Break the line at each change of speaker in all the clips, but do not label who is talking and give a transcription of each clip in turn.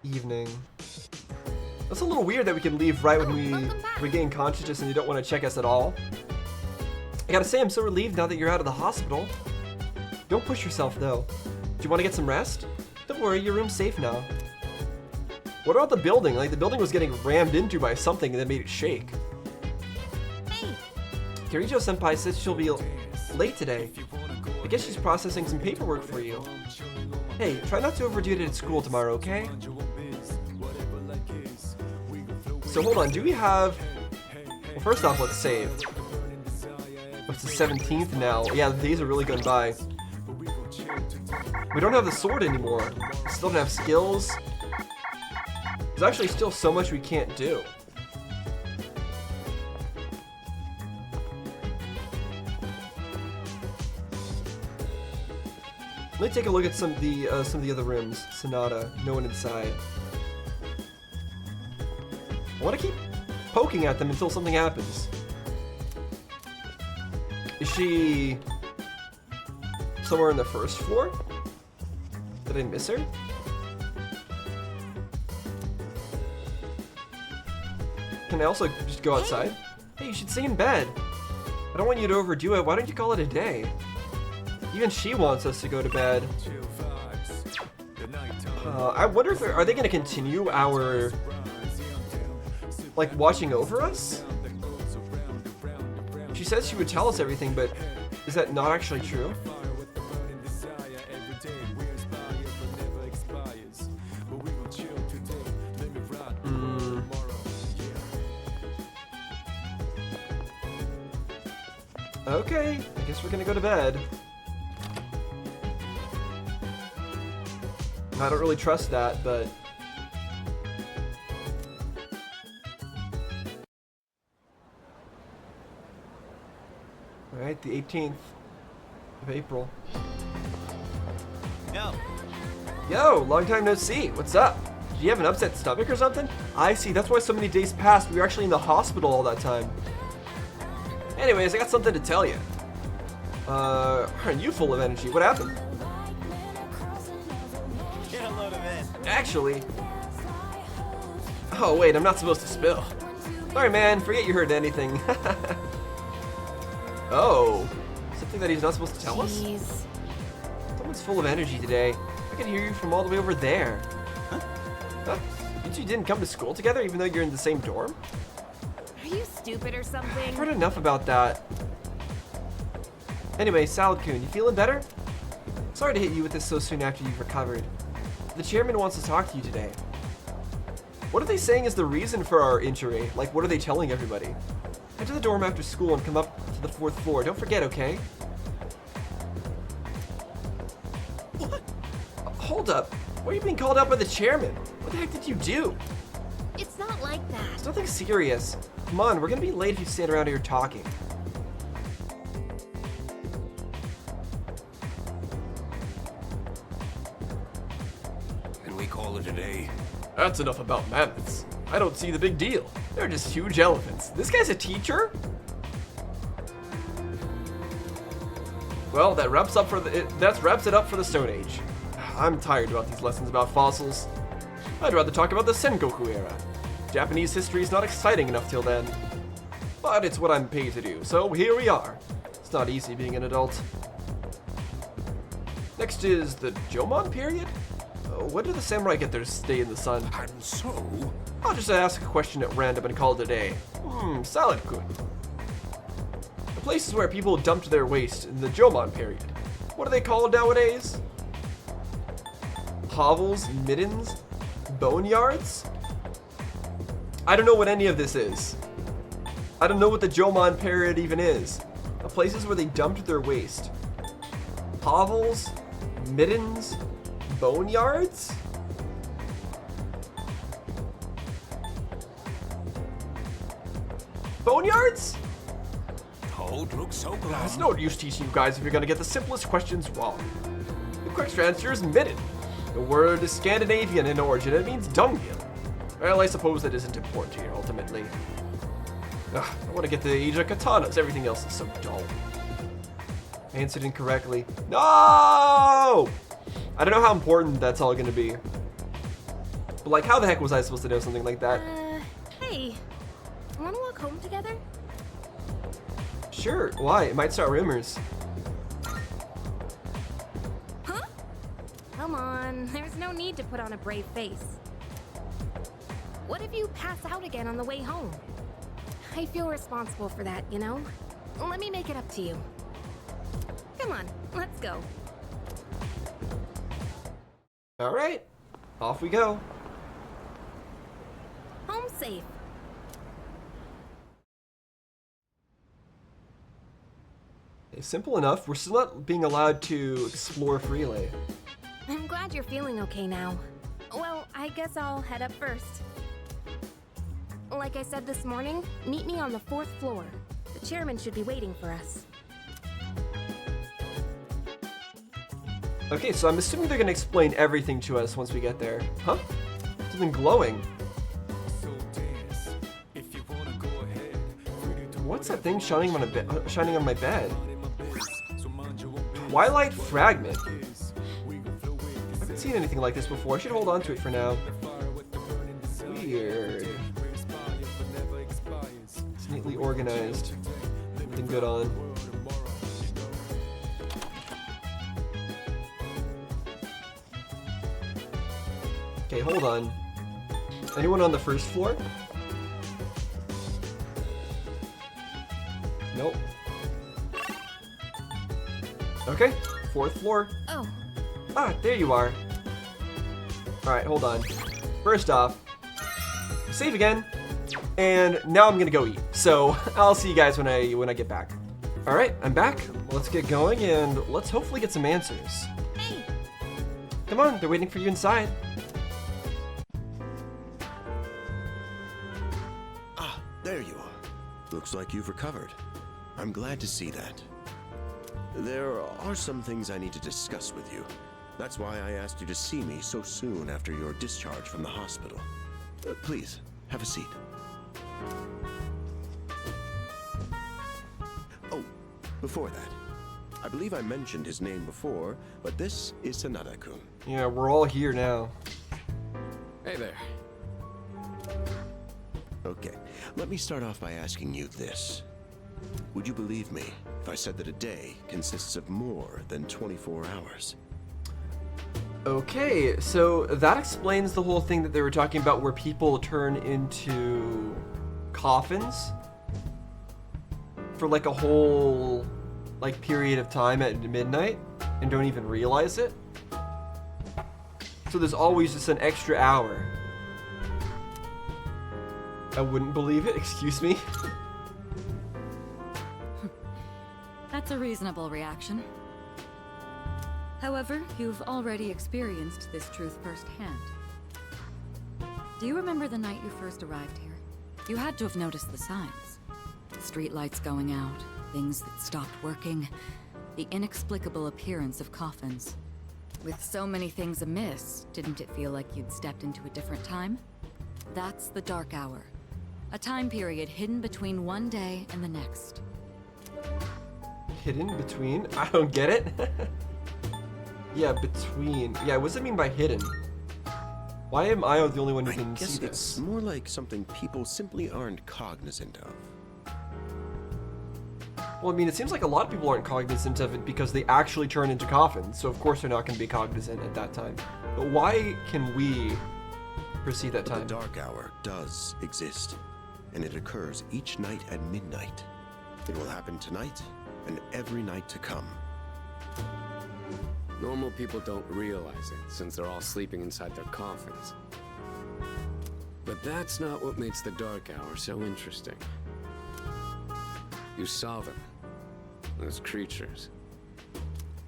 Evening. That's a little weird that we can leave right when we regain consciousness and you don't want to check us at all. I gotta say, I'm so relieved now that you're out of the hospital. Don't push yourself, though. Do you want to get some rest? Don't worry, your room's safe now. What about the building? Like, the building was getting rammed into by something that made it shake.
Hey.
Kirijo-senpai says she'll be late today. I guess she's processing some paperwork for you. Hey, try not to overdo it at school tomorrow, okay? So hold on, do we have... Well, first off, let's save. It's the 17th now. Yeah, the days are really going by. We don't have the sword anymore. Still don't have skills. There's actually still so much we can't do. Let me take a look at some of the other rooms. Sonata, no one inside. I want to keep poking at them until something happens. Is she somewhere on the first floor? Did I miss her? Can I also just go outside? Hey, you should stay in bed. I don't want you to overdo it. Why don't you call it a day? Even she wants us to go to bed. I wonder if are they going to continue our, like, watching over us? She says she would tell us everything, but is that not actually true? Okay, I guess we're gonna go to bed. I don't really trust that, but... Alright, the 18th of April. Yo, long time no see. What's up? Did you have an upset stomach or something? I see, that's why so many days passed. We were actually in the hospital all that time. Anyways, I got something to tell you. Aren't you full of energy? What happened?
Get a load of it.
Actually... Oh, wait, I'm not supposed to spill. Sorry, man, forget you heard anything. Oh, something that he's not supposed to tell us? Someone's full of energy today. I can hear you from all the way over there. Huh? You two didn't come to school together even though you're in the same dorm?
Are you stupid or something?
I've heard enough about that. Anyway, Salad-kun, you feeling better? Sorry to hit you with this so soon after you've recovered. The chairman wants to talk to you today. What are they saying is the reason for our injury? Like, what are they telling everybody? Head to the dorm after school and come up to the 4th floor. Don't forget, okay?
What?
Hold up. Why are you being called out by the chairman? What the heck did you do?
It's not like that.
It's nothing serious. Come on, we're gonna be late if you stand around here talking.
Can we call it a day?
That's enough about mammoths. I don't see the big deal. They're just huge elephants. This guy's a teacher? Well, that wraps it up for the Stone Age. I'm tired about these lessons about fossils. I'd rather talk about the Sengoku era. Japanese history is not exciting enough till then. But it's what I'm paid to do, so here we are. It's not easy being an adult. Next is the Jomon period? When do the samurai get their stay in the sun?
And so?
I'll just ask a question at random and call it a day. Salad-kun. The places where people dumped their waste in the Jomon period. What are they called nowadays? Hovels, middens, boneyards? I don't know what any of this is. I don't know what the Jomon period even is. The places where they dumped their waste. Hovels, middens, boneyards? Boneyards?
Toad looks so glum.
It's no use teaching you guys if you're gonna get the simplest questions wrong. The correct answer is midden. The word is Scandinavian in origin. It means dunghill. Well, I suppose that isn't important here, ultimately. Ugh, I want to get the age of katanas. Everything else is so dull. I answered incorrectly. No! I don't know how important that's all going to be. But But like, how the heck was I supposed to know something like that?
Hey, wanna walk home together?
Sure, why? It might start rumors.
Huh? Come on, there's no need to put on a brave face. What if you pass out again on the way home? I feel responsible for that, you know? Let me make it up to you. Come on, let's go.
All right, off we go.
Home safe.
Okay, simple enough. We're still not being allowed to explore freely.
I'm glad you're feeling okay now. Well, I guess I'll head up first. Like I said this morning, meet me on the 4th floor. The chairman should be waiting for us.
Okay, so I'm assuming they're gonna explain everything to us once we get there. Huh? Something glowing. What's that thing shining on shining on my bed? Twilight fragment. I haven't seen anything like this before. I should hold on to it for now. Weird. It's neatly organized. Nothing good on. Okay, hold on. Anyone on the 1st floor? Nope. Okay, 4th floor.
Oh,
Ah, there you are. Alright, hold on. First off, save again. And now I'm gonna go eat. So I'll see you guys when I get back. Alright, I'm back. Let's get going and let's hopefully get some answers.
hey,
Come on, they're waiting for you inside.
Ah, there you are. Looks like you've recovered. I'm glad to see that. There are some things I need to discuss with you. That's why I asked you to see me so soon after your discharge from the hospital. Please, have a seat. Oh, before that, I believe I mentioned his name before, but this is Sanada-kun.
Yeah, we're all here now.
Hey there.
Okay, let me start off by asking you this. Would you believe me if I said that a day consists of more than 24 hours?
Okay, so that explains the whole thing that they were talking about where people turn into coffins for like a whole like period of time at midnight and don't even realize it. So there's always just an extra hour. I wouldn't believe it, excuse me.
That's a reasonable reaction. However, you've already experienced this truth firsthand. Do you remember the night you first arrived here? You had to have noticed the signs. Streetlights going out, things that stopped working, the inexplicable appearance of coffins. With so many things amiss, didn't it feel like you'd stepped into a different time? That's the Dark Hour. A time period hidden between one day and the next.
Hidden between? I don't get it. Yeah, between. Yeah, what does it mean by hidden? Why am I the only one who can
I guess
see
it's
this?
more like something people simply aren't cognizant of.
Well, I mean, it seems like a lot of people aren't cognizant of it because they actually turn into coffins, so of course they're not going to be cognizant at that time. But why can we perceive that
But
time?
the Dark Hour does exist, and it occurs each night at midnight. It will happen tonight and every night to come.
Normal people don't realize it, since they're all sleeping inside their coffins. But that's not what makes the Dark Hour so interesting. You saw them. Those creatures.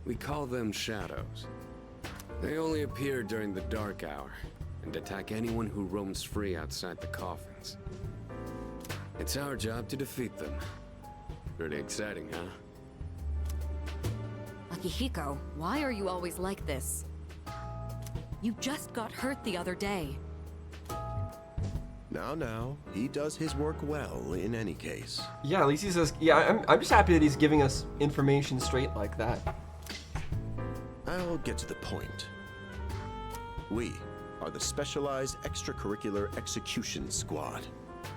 We call them shadows. They only appear during the Dark Hour, and attack anyone who roams free outside the coffins. It's our job to defeat them. Pretty exciting, huh?
Akihiko, why are you always like this? You just got hurt the other day.
Now, he does his work well in any case.
Yeah, at least he says, yeah, I'm just happy that he's giving us information straight like that.
I'll get to the point. We are the Specialized Extracurricular Execution Squad.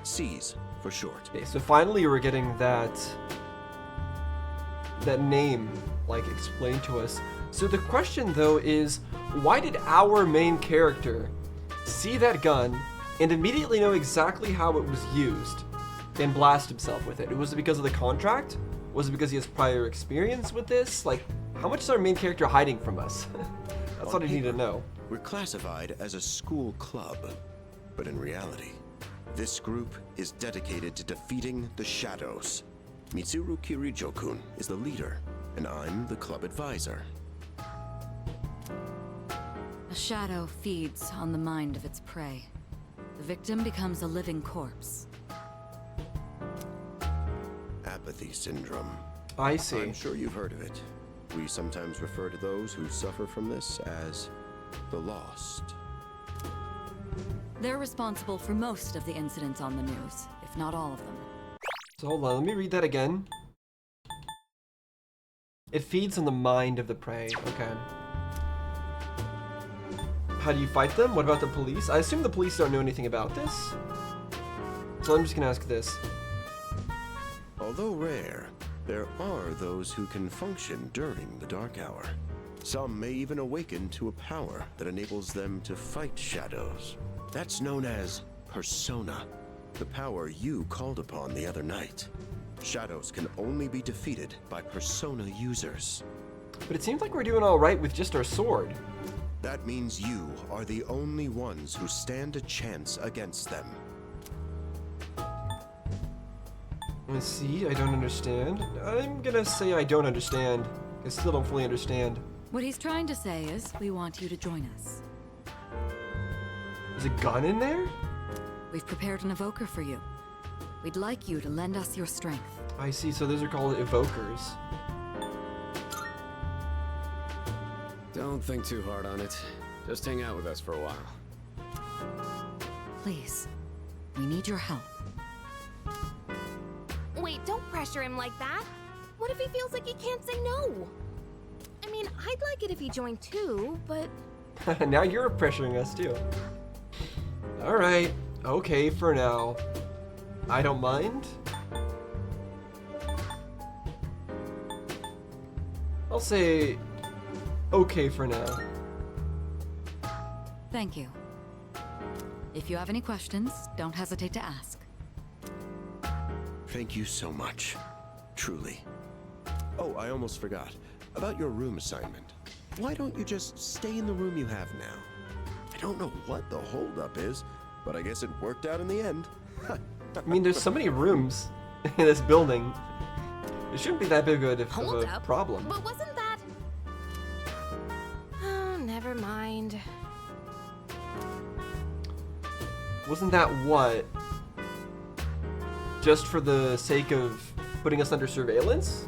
SEAS for short.
Okay, so finally we're getting that name, like, explained to us. So the question, though, is why did our main character see that gun and immediately know exactly how it was used and blast himself with it? Was it because of the contract? Was it because he has prior experience with this? Like, how much is our main character hiding from us? That's what I need to know.
We're classified as a school club, but in reality, this group is dedicated to defeating the Shadows. Mitsuru Kirijo-kun is the leader, and I'm the club advisor.
A shadow feeds on the mind of its prey. The victim becomes a living corpse.
Apathy syndrome.
I see.
I'm sure you've heard of it. We sometimes refer to those who suffer from this as the lost.
They're responsible for most of the incidents on the news, if not all of them.
So hold on, let me read that again. It feeds on the mind of the prey. Okay. How do you fight them? What about the police? I assume the police don't know anything about this. So I'm just gonna ask this.
Although rare, there are those who can function during the dark hour. Some may even awaken to a power that enables them to fight shadows. That's known as persona, the power you called upon the other night. Shadows can only be defeated by persona users.
But it seems like we're doing all right with just our sword.
That means you are the only ones who stand a chance against them.
Let's see, I don't understand. I'm gonna say I don't understand. I still don't fully understand.
What he's trying to say is, we want you to join us.
There's a gun in there?
We've prepared an evoker for you. We'd like you to lend us your strength.
I see, so those are called evokers.
Don't think too hard on it. Just hang out with us for a while.
Please, we need your help.
Wait, don't pressure him like that. What if he feels like he can't say no? I mean, I'd like it if he joined too, but...
Now you're pressuring us too. Alright, okay for now. I don't mind. I'll say okay for now.
Thank you. If you have any questions, don't hesitate to ask.
Thank you so much. Truly. Oh, I almost forgot. About your room assignment. Why don't you just stay in the room you have now? I don't know what the holdup is, but I guess it worked out in the end.
I mean, there's so many rooms in this building. It shouldn't be that big of
Hold
a
up.
problem.
But wasn't that... Oh, never mind.
Wasn't that what? Just for the sake of putting us under surveillance?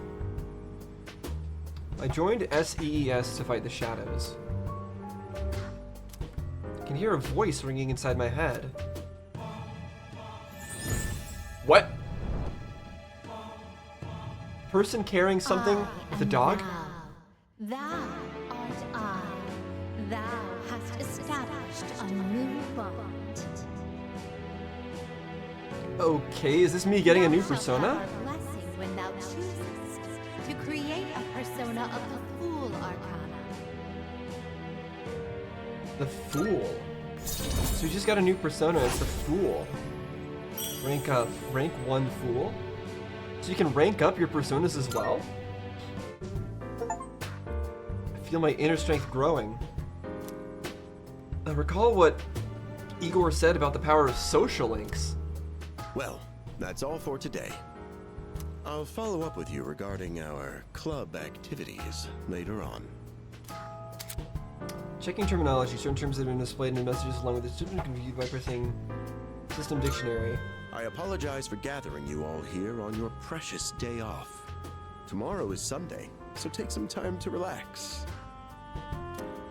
I joined SEES to fight the shadows. I can hear a voice ringing inside my head. What? Person carrying something with a dog?
Thou art I. Thou hast established a new bond.
Okay, is this me getting a new
Thou shalt
persona?
have our blessing when thou choosest to create a persona of the Fool Arcana.
The Fool. So you just got a new persona, it's the Fool. Rank 1 Fool. So you can rank up your personas as well? I feel my inner strength growing. I recall what Igor said about the power of social links.
Well, that's all for today. I'll follow up with you regarding our club activities later on.
Checking terminology, certain terms that have been displayed in the messages along with the description can be viewed by pressing System Dictionary.
I apologize for gathering you all here on your precious day off. Tomorrow is Sunday, so take some time to relax.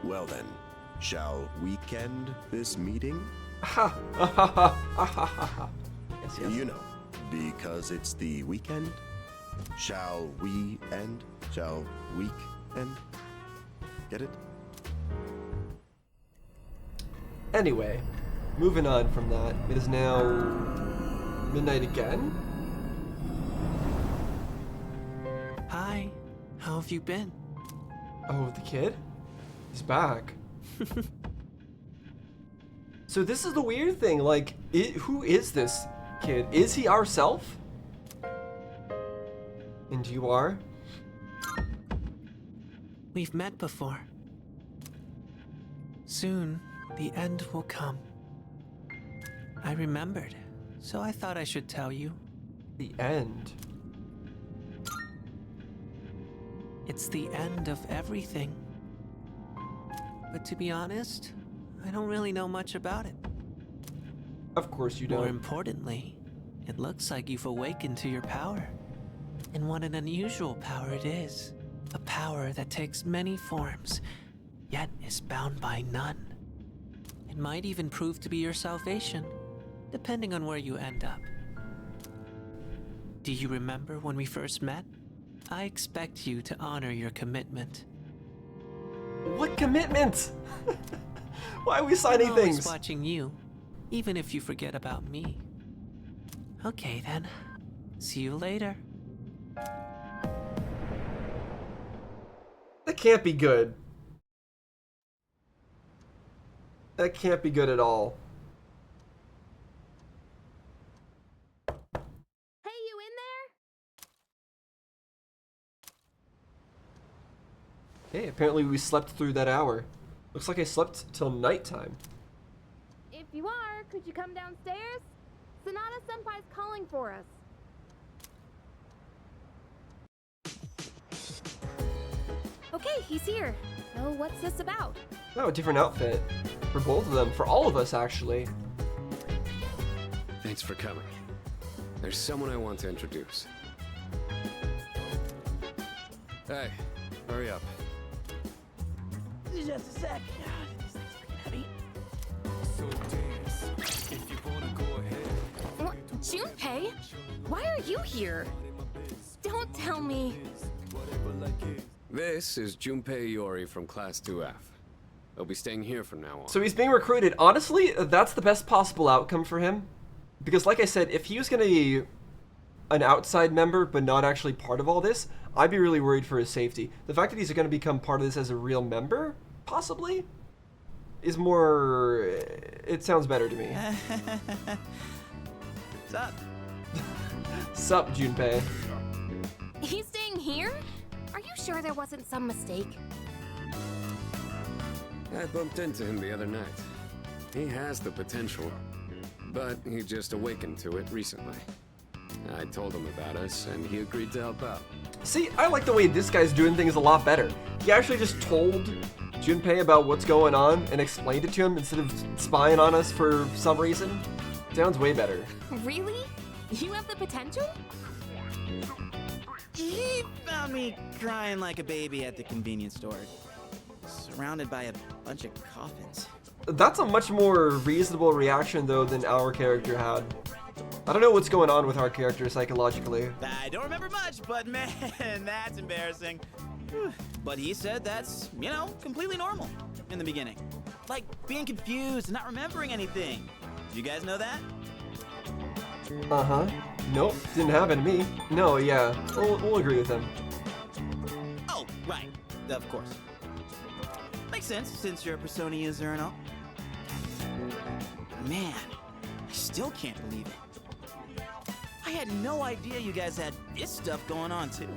Well then, shall weekend this meeting?
Ha! Ha ha ha ha ha ha. Yes, yes.
You know, because it's the weekend. Shall we end? Shall week end? Get it?
Anyway, moving on from that. It is now midnight again.
Hi, how have you been?
Oh, the kid? He's back. So this is the weird thing, like, who is this kid? Is he ourself? And you are?
We've met before. Soon, the end will come. I remembered, so I thought I should tell you.
The end.
It's the end of everything. But to be honest, I don't really know much about it.
Of course you
More
don't.
importantly, it looks like you've awakened to your power. And what an unusual power it is. A power that takes many forms, yet is bound by none. It might even prove to be your salvation, depending on where you end up. Do you remember when we first met? I expect you to honor your commitment.
What commitment? Why are we signing
I'm always
things?
watching you, even if you forget about me. Okay then. See you later.
That can't be good. That can't be good at all.
Hey, you in there?
Okay, apparently we slept through that hour. Looks like I slept till nighttime.
If you are, could you come downstairs? Sonata Senpai's calling for us. Okay, he's here. So what's this about?
Oh, a different outfit. For both of them. For all of us, actually.
Thanks for coming. There's someone I want to introduce. Hey, hurry up.
Just a sec. This thing's freaking heavy.
What? Junpei? Why are you here? Don't tell me.
This is Junpei Iori from Class 2F. He'll be staying here from now on.
So he's being recruited. Honestly, that's the best possible outcome for him. Because like I said, if he was going to be an outside member but not actually part of all this, I'd be really worried for his safety. The fact that he's going to become part of this as a real member, possibly, is more... It sounds better to me.
What's up?
Sup, Junpei.
He's staying here? Are you sure there wasn't some mistake?
I bumped into him the other night. He has the potential, but he just awakened to it recently. I told him about us, and he agreed to help out.
See, I like the way this guy's doing things a lot better. He actually just told Junpei about what's going on and explained it to him instead of spying on us for some reason. Sounds way better.
Really? You have the potential?
He found me crying like a baby at the convenience store, surrounded by a bunch of coffins.
That's a much more reasonable reaction, though, than our character had. I don't know what's going on with our character psychologically.
I don't remember much, but man, that's embarrassing. Whew. But he said that's, you know, completely normal in the beginning. Like being confused and not remembering anything. Do you guys know that?
Uh-huh. Nope, didn't happen to me. No, yeah, we'll agree with him.
Oh, right. Of course. Makes sense, since you're a Persona user and all. Man, I still can't believe it. I had no idea you guys had this stuff going on, too.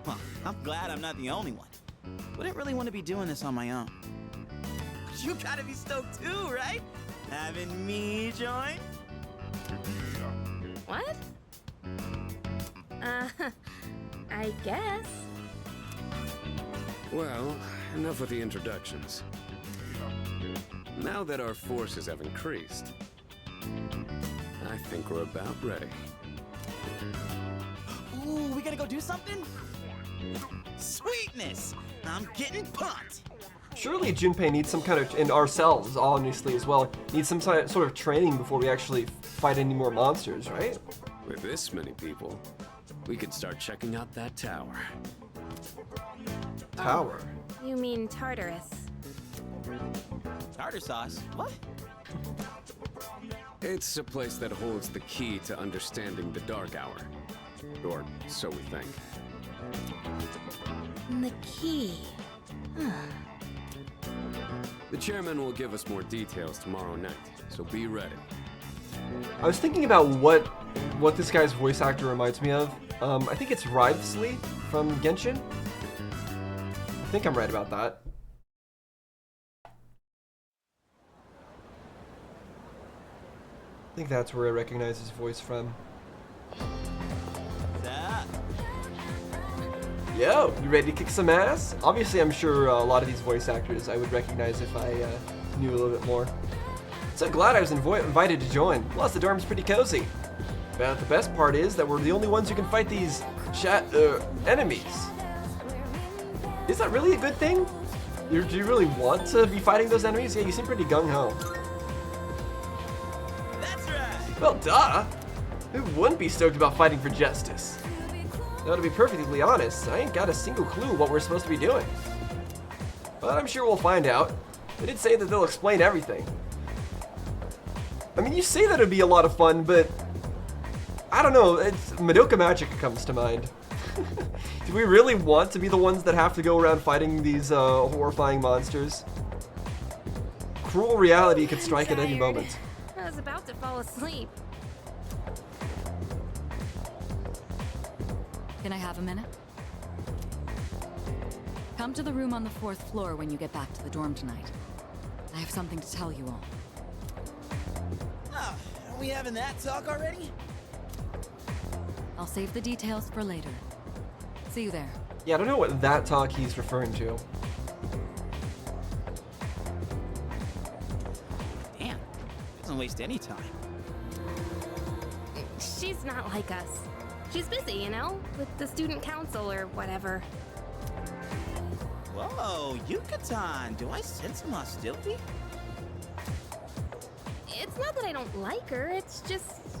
Well, I'm glad I'm not the only one. Wouldn't really want to be doing this on my own. But you gotta be stoked too, right? Having me join?
What? I guess.
Well, enough with the introductions. Now that our forces have increased, I think we're about ready.
Ooh, we gotta go do something? Sweetness! I'm getting pumped!
Surely Junpei needs some kind of, and ourselves, honestly, as well, need some sort of training before we actually fight any more monsters, right?
With this many people, we could start checking out that tower.
Tower.
You mean Tartarus?
Tartar sauce? What?
It's a place that holds the key to understanding the Dark Hour. Or so we think.
The key.
The chairman will give us more details tomorrow night, so be ready.
I was thinking about what this guy's voice actor reminds me of. I think it's Wriothesley from Genshin. I think I'm right about that. I think that's where I recognize his voice from. Yo, you ready to kick some ass? Obviously, I'm sure a lot of these voice actors I would recognize if I knew a little bit more. So glad I was invited to join. Plus, the dorm's pretty cozy. But the best part is that we're the only ones who can fight these enemies. Is that really a good thing? Do you really want to be fighting those enemies? Yeah, you seem pretty gung-ho.
That's right.
Well, duh. Who wouldn't be stoked about fighting for justice? Now, to be perfectly honest, I ain't got a single clue what we're supposed to be doing. But I'm sure we'll find out. They did say that they'll explain everything. I mean, you say that it'd be a lot of fun, but I don't know, it's Madoka Magica comes to mind. Do we really want to be the ones that have to go around fighting these horrifying monsters? Cruel reality could strike at any moment.
I was about to fall asleep.
Can I have a minute? Come to the room on the 4th floor when you get back to the dorm tonight. I have something to tell you all.
Oh, are we having that talk already?
I'll save the details for later. See you there.
Yeah, I don't know what that talk he's referring to.
Damn, doesn't waste any time.
She's not like us. She's busy, you know, with the student council or whatever.
Whoa, Yucatan, do I sense some hostility?
It's not that I don't like her, it's just...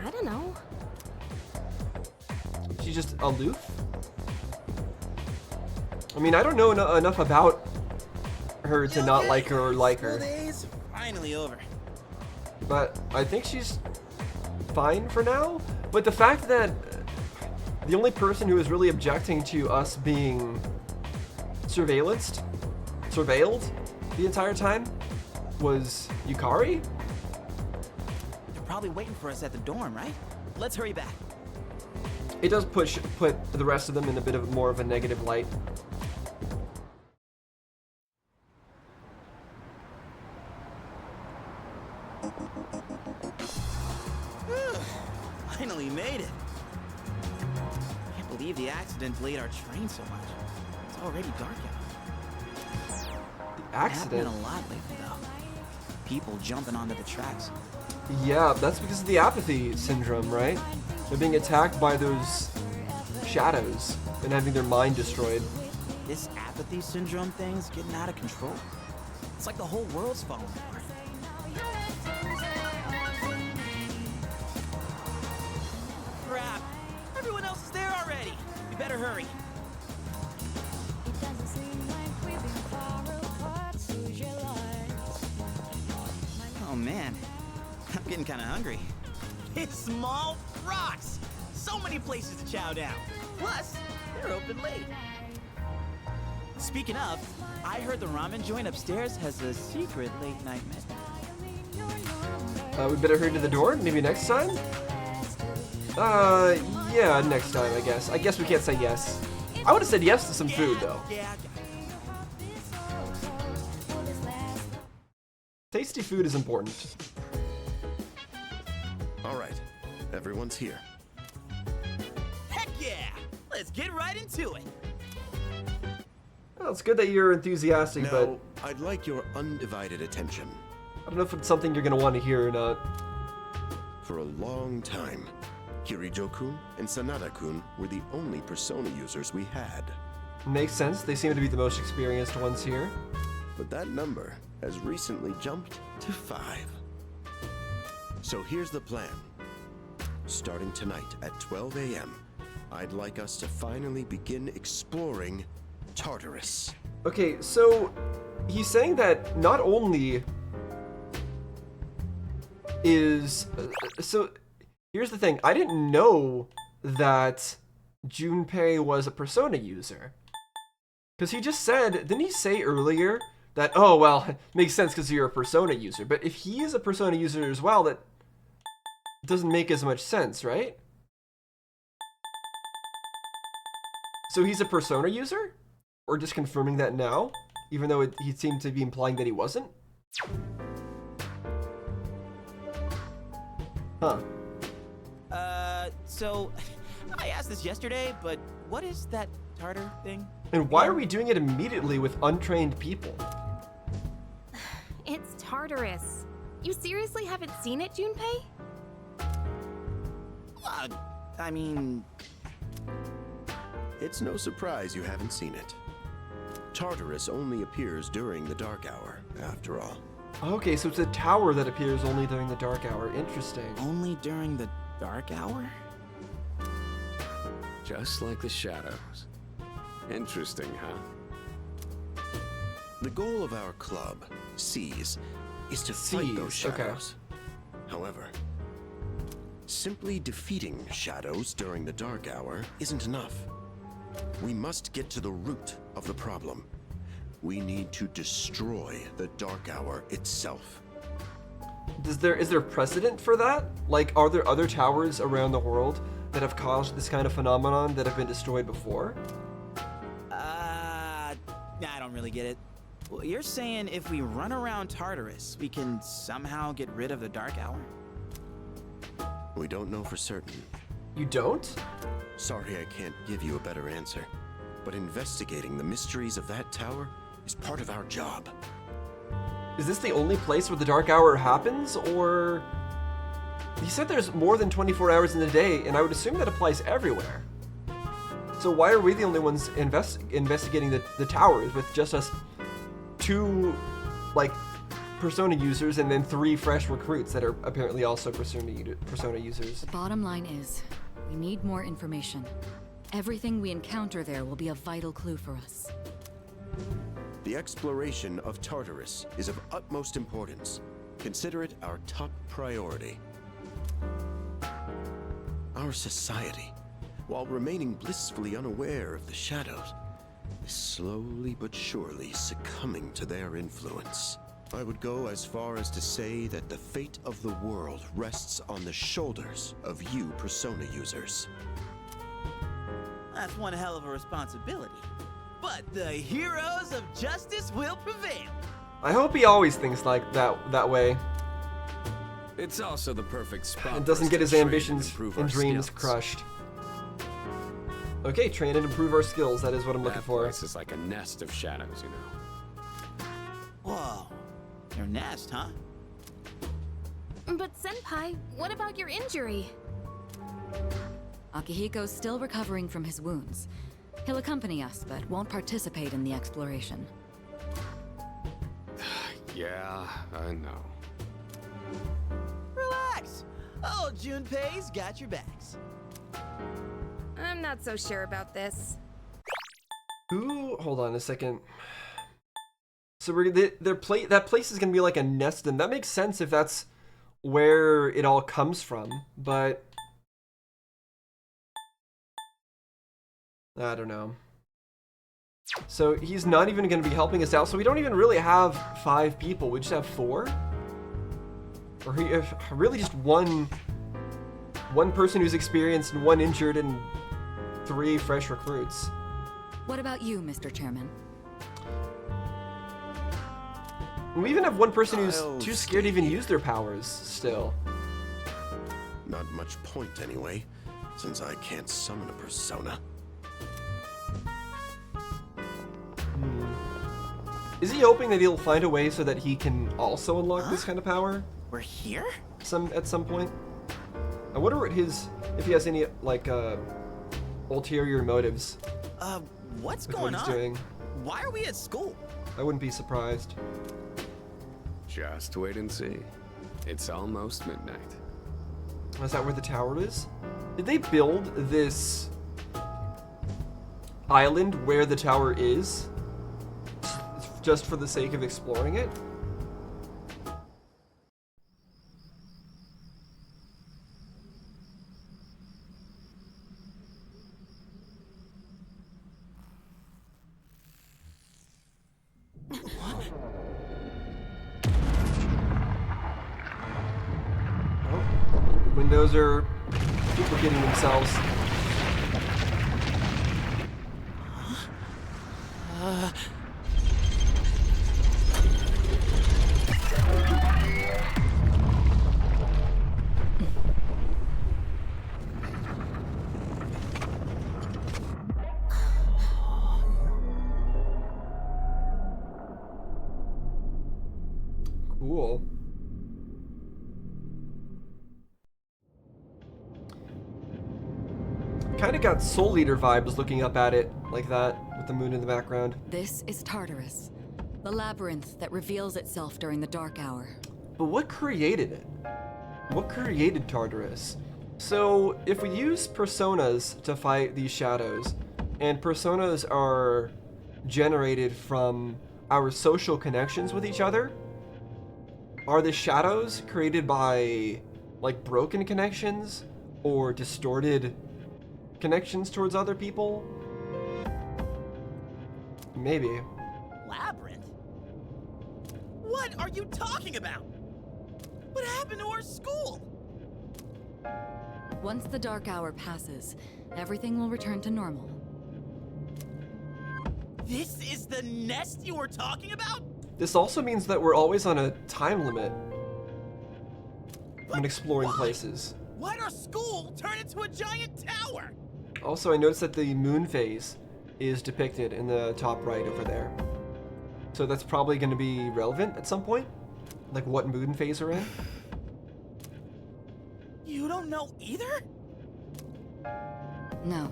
I don't know.
She's just aloof? I mean, I don't know enough about her to not like her or like her.
School days finally over.
But I think she's fine for now. But the fact that the only person who is really objecting to us being surveilled the entire time was Yukari?
They're probably waiting for us at the dorm, right? Let's hurry back.
It does put the rest of them in a bit of more of a negative light.
Finally made it. Can't believe the accident delayed our train so much. It's already dark out.
The accident?
Happened a lot lately, though. People jumping onto the tracks.
Yeah, that's because of the apathy syndrome, right? They're being attacked by those shadows and having their mind destroyed.
This apathy syndrome thing's getting out of control. It's like the whole world's falling apart. Crap! Everyone else is there already. We better hurry. Oh man, I'm getting kind of hungry. It's Small Rocks. So many places to chow down. Plus, they're open late. Speaking of, I heard the ramen joint upstairs has a secret late night menu.
We better hurry to the door, maybe next time? Yeah, next time, I guess. I guess we can't say yes. I would have said yes to some food, though.
Yeah.
Tasty food is important.
All right, everyone's here.
Heck yeah! Let's get right into it.
Well, it's good that you're enthusiastic,
Now,
but
I'd like your undivided attention.
I don't know if it's something you're going to want to hear or not.
For a long time, Kirijo-kun and Sanada-kun were the only persona users we had.
Makes sense, they seem to be the most experienced ones here.
But that number has recently jumped to 5. So here's the plan. Starting tonight at 12 a.m., I'd like us to finally begin exploring Tartarus.
Okay, so he's saying that not only is so here's the thing, I didn't know that Junpei was a Persona user, because he just said, didn't he say earlier that, oh well, it makes sense because you're a Persona user, but if he is a Persona user as well, that doesn't make as much sense, right? So he's a Persona user? Or just confirming that now? Even though he seemed to be implying that he wasn't? Huh.
So, I asked this yesterday, but what is that tartar thing?
And why are we doing it immediately with untrained people?
It's Tartarus. You seriously haven't seen it, Junpei?
I mean...
It's no surprise you haven't seen it. Tartarus only appears during the dark hour, after all.
Okay, so it's a tower that appears only during the dark hour. Interesting.
Only during the dark hour?
Just like the shadows. Interesting, huh?
The goal of our club, Seize, is to fight those
Seize, okay.
shadows. However, simply defeating shadows during the dark hour isn't enough. We must get to the root of the problem. We need to destroy the dark hour itself.
Is there precedent for that? Like, are there other towers around the world that have caused this kind of phenomenon that have been destroyed before?
I don't really get it. Well, you're saying if we run around Tartarus, we can somehow get rid of the dark hour?
We don't know for certain.
You don't?
Sorry I can't give you a better answer, but investigating the mysteries of that tower is part of our job.
Is this the only place where the dark hour happens, or... He said there's more than 24 hours in the day, and I would assume that applies everywhere. So why are we the only ones investigating the towers with just us 2, like, Persona users and then 3 fresh recruits that are apparently also Persona users?
The bottom line is, we need more information. Everything we encounter there will be a vital clue for us.
The exploration of Tartarus is of utmost importance. Consider it our top priority. Our society, while remaining blissfully unaware of the shadows, is slowly but surely succumbing to their influence. I would go as far as to say that the fate of the world rests on the shoulders of you Persona users.
That's one hell of a responsibility. But the heroes of justice will prevail.
I hope he always thinks like that way.
It's also the perfect spot
And
for
doesn't
us
get
to
his
train
ambitions
improve
and
our
dreams
skills.
crushed. Okay, train and improve our skills. That is what I'm looking
That
for.
place is like a nest of shadows, you know.
Whoa. Your nest, huh?
But Senpai, what about your injury?
Akihiko's still recovering from his wounds. He'll accompany us, but won't participate in the exploration.
Yeah, I know.
Relax. Oh, Junpei's got your backs.
I'm not so sure about this.
Ooh, hold on a second. So that place is gonna be like a nest, and that makes sense if that's where it all comes from, but I don't know. So he's not even gonna be helping us out, so we don't even really have 5 people, we just have 4? Or really just one person who's experienced and 1 injured and 3 fresh recruits.
What about you, Mr. Chairman?
We even have 1 person who's
I'll
too scared to
stay
even
here.
use their powers still.
Not much point anyway, since I can't summon a persona.
Is he hoping that he'll find a way so that he can also unlock this kind of power
We're here?
at some point? I wonder what if he has any like ulterior motives
What's
with
going
what
on?
he's doing.
Why are we at school?
I wouldn't be surprised.
Just wait and see. It's almost midnight.
Is that where the tower is? Did they build this island where the tower is just for the sake of exploring it. Oh, windows are duplicating themselves. Cool. Kind of got Soul Eater vibes looking up at it like that, with the moon in the background.
This is Tartarus, the labyrinth that reveals itself during the dark hour.
But what created it? What created Tartarus? So, if we use personas to fight these shadows, and personas are generated from our social connections with each other, are the shadows created by, like, broken connections or distorted connections towards other people? Maybe.
Labyrinth? What are you talking about? What happened to our school?
Once the dark hour passes, everything will return to normal.
This is the nest you were talking about?
This also means that we're always on a time limit when exploring places.
Why'd our school turn into a giant tower?
Also, I noticed that the moon phase is depicted in the top right over there. So that's probably going to be relevant at some point? Like what moon phase we're in?
You don't know either?
No.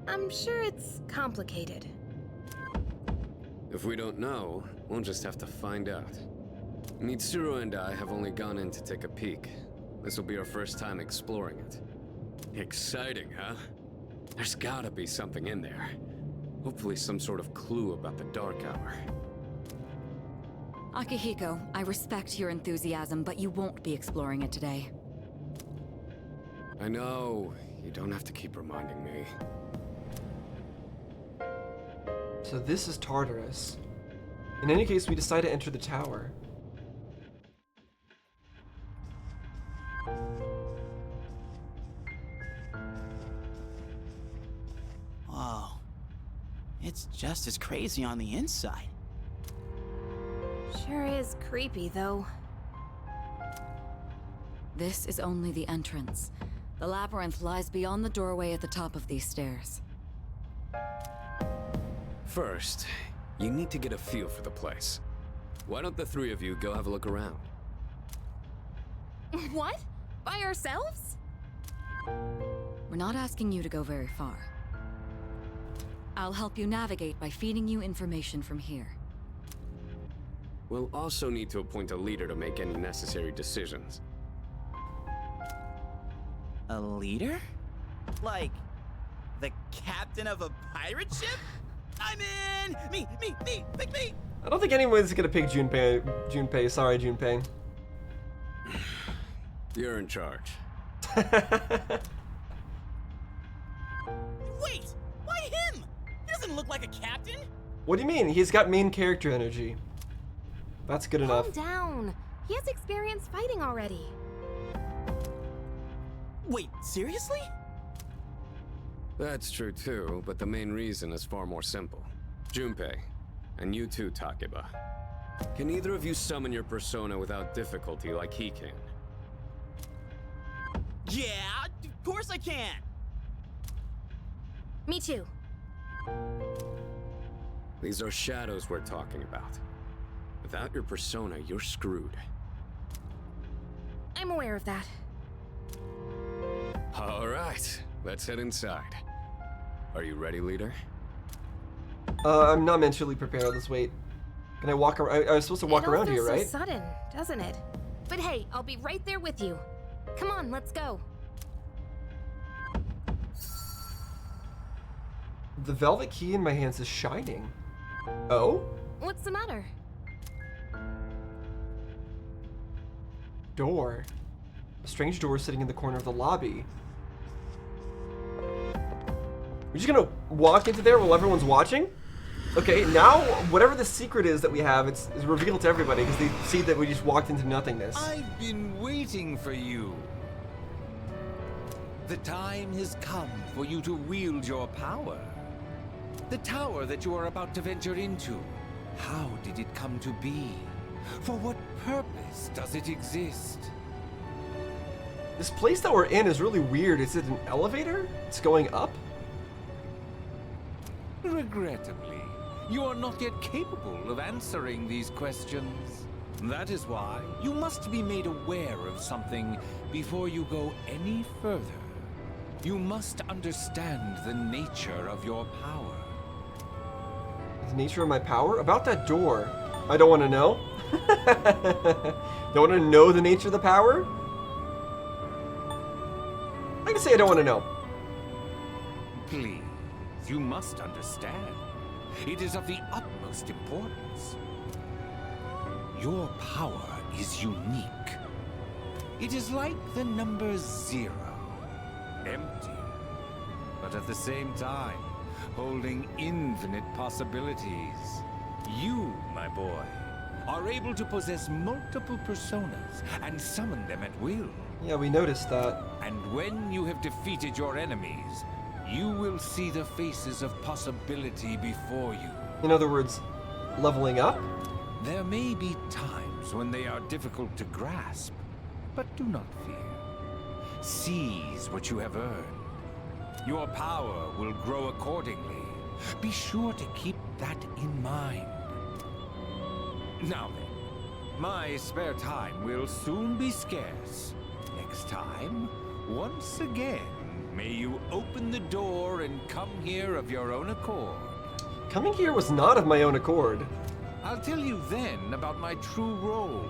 I'm sure it's complicated.
If we don't know, we'll just have to find out. Mitsuru and I have only gone in to take a peek. This will be our first time exploring it. Exciting, huh? There's gotta be something in there. Hopefully some sort of clue about the dark hour.
Akihiko, I respect your enthusiasm, but you won't be exploring it today.
I know. You don't have to keep reminding me.
So this is Tartarus. In any case, we decide to enter the tower.
Whoa. It's just as crazy on the inside.
Sure is creepy, though.
This is only the entrance. The labyrinth lies beyond the doorway at the top of these stairs.
First, you need to get a feel for the place. Why don't the three of you go have a look around?
What? By ourselves?
We're not asking you to go very far. I'll help you navigate by feeding you information from here.
We'll also need to appoint a leader to make any necessary decisions.
A leader? Like, the captain of a pirate ship? I'm in! Me! Pick me!
I don't think anyone's gonna pick Junpei. Sorry, Junpei.
You're in charge.
Wait! Why him? He doesn't look like a captain!
What do you mean? He's got main character energy. That's good enough.
Calm down. He has experience fighting already.
Wait, seriously?
That's true too, but the main reason is far more simple. Junpei, and you too, Takeba. Can either of you summon your persona without difficulty like he can?
Yeah, of course I can!
Me too.
These are shadows we're talking about. Without your persona, you're screwed.
I'm aware of that.
All right, let's head inside. Are you ready, leader?
I'm not mentally prepared. Let's wait. Can I walk around? I was supposed to walk around here, right?
It all feels so sudden, doesn't it? But hey, I'll be right there with you. Come on, let's go.
The velvet key in my hands is shining. Oh?
What's the matter?
Door. A strange door sitting in the corner of the lobby. We're just gonna walk into there while everyone's watching? Okay, now whatever the secret is that we have, it's revealed to everybody because they see that we just walked into nothingness.
I've been waiting for you. The time has come for you to wield your power. The tower that you are about to venture into. How did it come to be? For what purpose does it exist?
This place that we're in is really weird. Is it an elevator? It's going up?
Regrettably, you are not yet capable of answering these questions. That is why you must be made aware of something before you go any further. You must understand the nature of your power.
The nature of my power? About that door. I don't want to know. Don't want to know the nature of the power? I can say I don't want to know.
Please, you must understand. It is of the utmost importance. Your power is unique. It is like the number 0. Empty. But at the same time, holding infinite possibilities. You, my boy, are able to possess multiple personas and summon them at will.
Yeah, we noticed that.
And when you have defeated your enemies, you will see the faces of possibility before you.
In other words, leveling up?
There may be times when they are difficult to grasp, but do not fear. Seize what you have earned. Your power will grow accordingly. Be sure to keep that in mind. Now then, my spare time will soon be scarce. Next time, once again, may you open the door and come here of your own accord.
Coming here was not of my own accord.
I'll tell you then about my true role,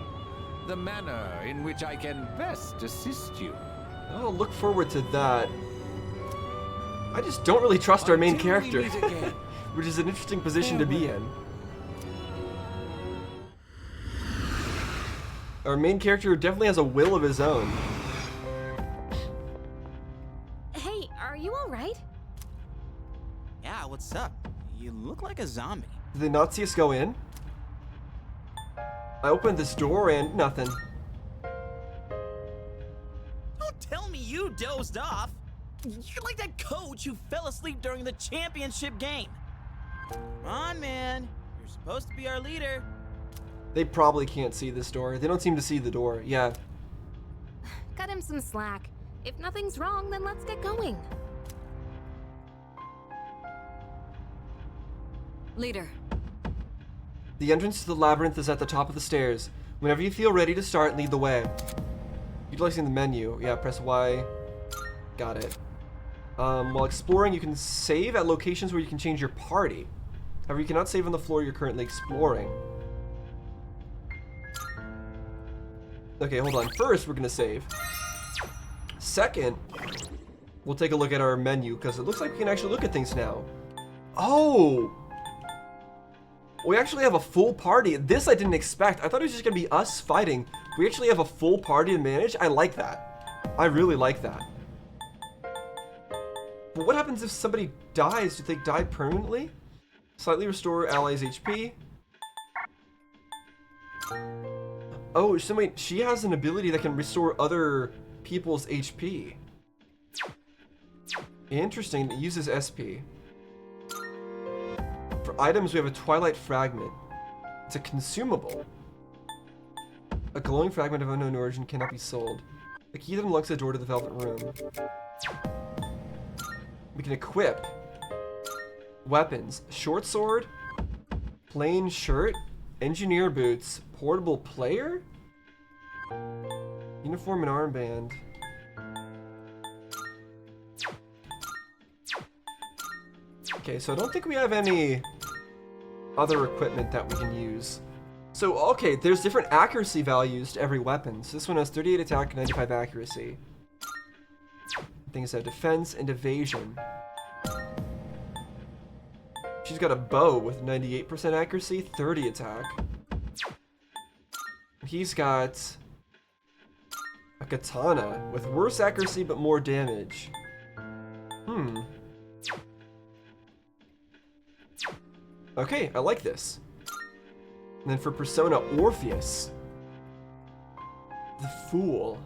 the manner in which I can best assist you.
I'll look forward to that. I just don't really trust our main
Until we
character,
meet again.
which is an interesting position to be in. Our main character definitely has a will of his own.
Hey, are you alright?
Yeah, what's up? You look like a zombie.
Did they not see us go in? I opened this door and nothing.
Don't tell me you dozed off. You're like that coach who fell asleep during the championship game. Come on, man. You're supposed to be our leader.
They probably can't see this door. They don't seem to see the door. Yeah.
Cut him some slack. If nothing's wrong, then let's get going.
Leader.
The entrance to the labyrinth is at the top of the stairs. Whenever you feel ready to start, lead the way. Utilizing the menu. Yeah, press Y. Got it. While exploring, you can save at locations where you can change your party. However, you cannot save on the floor you're currently exploring. Okay, hold on. First, we're gonna save. Second, we'll take a look at our menu, because it looks like we can actually look at things now. Oh! We actually have a full party. This I didn't expect. I thought it was just gonna be us fighting. We actually have a full party to manage. I like that. I really like that. But what happens if somebody dies? Do they die permanently? Slightly restore allies' HP. Oh, she has an ability that can restore other people's HP. Interesting, it uses SP. For items, we have a Twilight Fragment. It's a consumable. A glowing fragment of unknown origin cannot be sold. A key that unlocks the door to the Velvet Room. We can equip weapons. Short sword, plain shirt, engineer boots, portable player, uniform and armband. Okay, so I don't think we have any other equipment that we can use. So, okay, there's different accuracy values to every weapon. So this one has 38 attack, 95 accuracy. Things have defense and evasion. She's got a bow with 98% accuracy, 30 attack. He's got a katana with worse accuracy but more damage. Okay, I like this. And then for Persona Orpheus, the Fool.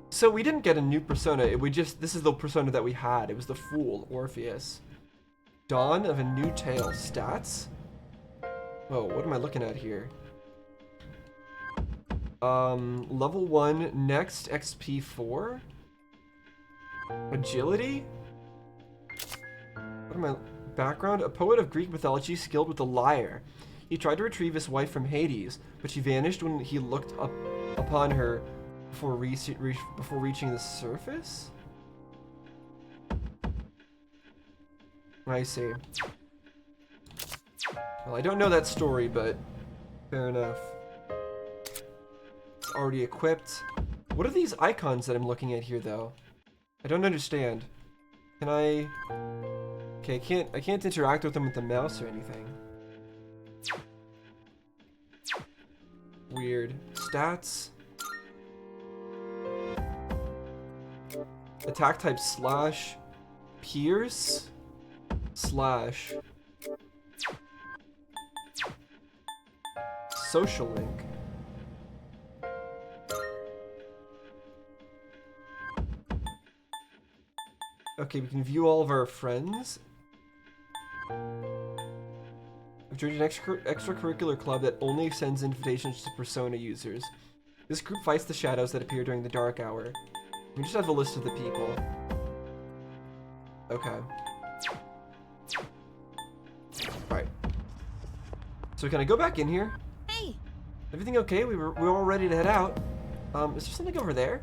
So we didn't get a new persona, this is the persona that we had. It was the Fool, Orpheus. Dawn of a New Tale. Stats? Oh, what am I looking at here? Level 1, next XP 4? Agility? What am I... Background? A poet of Greek mythology skilled with the lyre. He tried to retrieve his wife from Hades, but she vanished when he looked upon her before reaching the surface? I see. Well, I don't know that story, but fair enough. It's already equipped. What are these icons that I'm looking at here, though? I don't understand. Can I... Okay, I can't interact with them with the mouse or anything. Weird. Stats. Attack type slash. Pierce. Slash. Social link. Okay, we can view all of our friends. I've joined an extracurricular club that only sends invitations to Persona users. This group fights the shadows that appear during the dark hour. We just have a list of the people. Okay. Alright. So can I go back in here?
Hey!
Everything okay? We were all ready to head out. Is there something over there?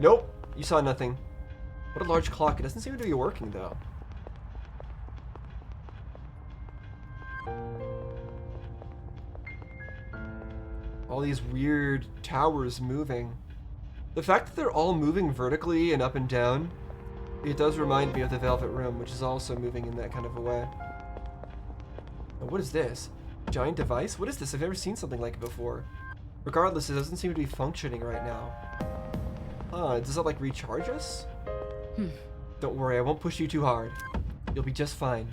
Nope. You saw nothing. What a large clock. It doesn't seem to be working, though. All these weird towers moving. The fact that they're all moving vertically and up and down, it does remind me of the Velvet Room, which is also moving in that kind of a way. Oh, what is this? Giant device? What is this? I've never seen something like it before. Regardless, it doesn't seem to be functioning right now. Does it like recharge us? Don't worry, I won't push you too hard. You'll be just fine.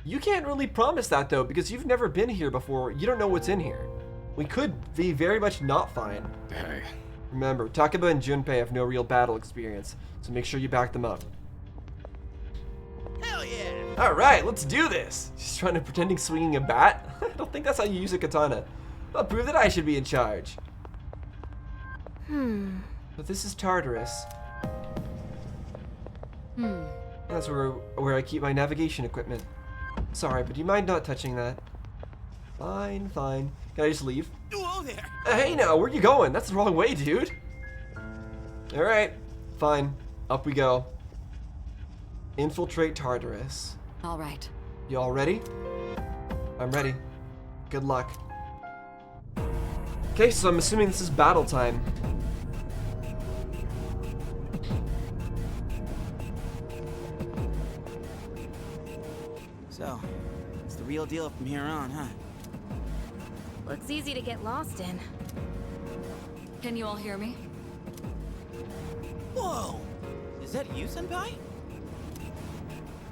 You can't really promise that though, because you've never been here before. You don't know what's in here. We could be very much not fine.
Hey.
Remember, Takeba and Junpei have no real battle experience, so make sure you back them up.
Hell yeah!
Alright, let's do this! She's trying to pretending swinging a bat? I don't think that's how you use a katana. I'll prove that I should be in charge. But this is Tartarus. That's where I keep my navigation equipment. Sorry, but do you mind not touching that? Fine, fine. Can I just leave?
Whoa there!
Hey now, where you going? That's the wrong way, dude. Alright, fine. Up we go. Infiltrate Tartarus.
All right.
You all ready? I'm ready. Good luck. Okay, so I'm assuming this is battle time.
So, it's the real deal from here on, huh?
Looks easy to get lost in.
Can you all hear me?
Whoa! Is that you, Senpai?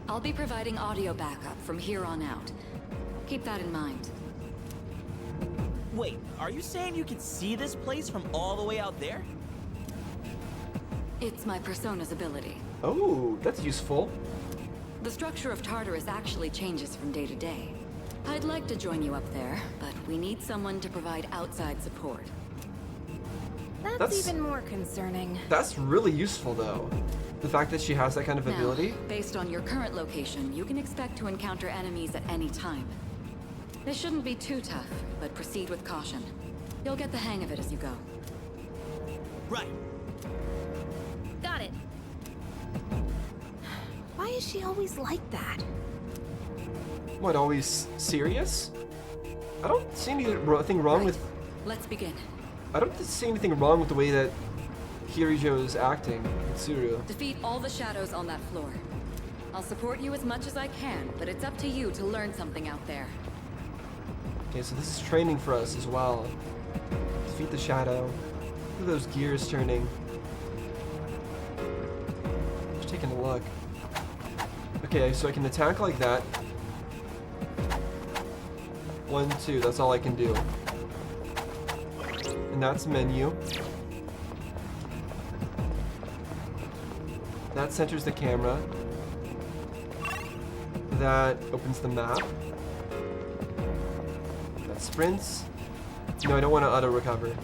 I'll be providing audio backup from here on out. Keep that in mind.
Wait, are you saying you can see this place from all the way out there?
It's my Persona's ability.
Oh, that's useful.
The structure of Tartarus actually changes from day to day. I'd like to join you up there, but we need someone to provide outside support.
That's even more concerning.
That's really useful, though. The fact that she has that kind of ability.
Now, based on your current location, you can expect to encounter enemies at any time. This shouldn't be too tough, but proceed with caution. You'll get the hang of it as you go.
Right.
Got it. Why is she always like that?
What, always serious? I don't see anything wrong with...
Let's begin.
I don't see anything wrong with the way that Kirijo is acting, Tsuru.
Defeat all the shadows on that floor. I'll support you as much as I can, but it's up to you to learn something out there.
Okay, so this is training for us as well. Defeat the shadow. Look at those gears turning. Just taking a look. Okay, so I can attack like that. 1, 2, that's all I can do. And that's menu. That centers the camera. That opens the map. That sprints. No, I don't want to auto-recover.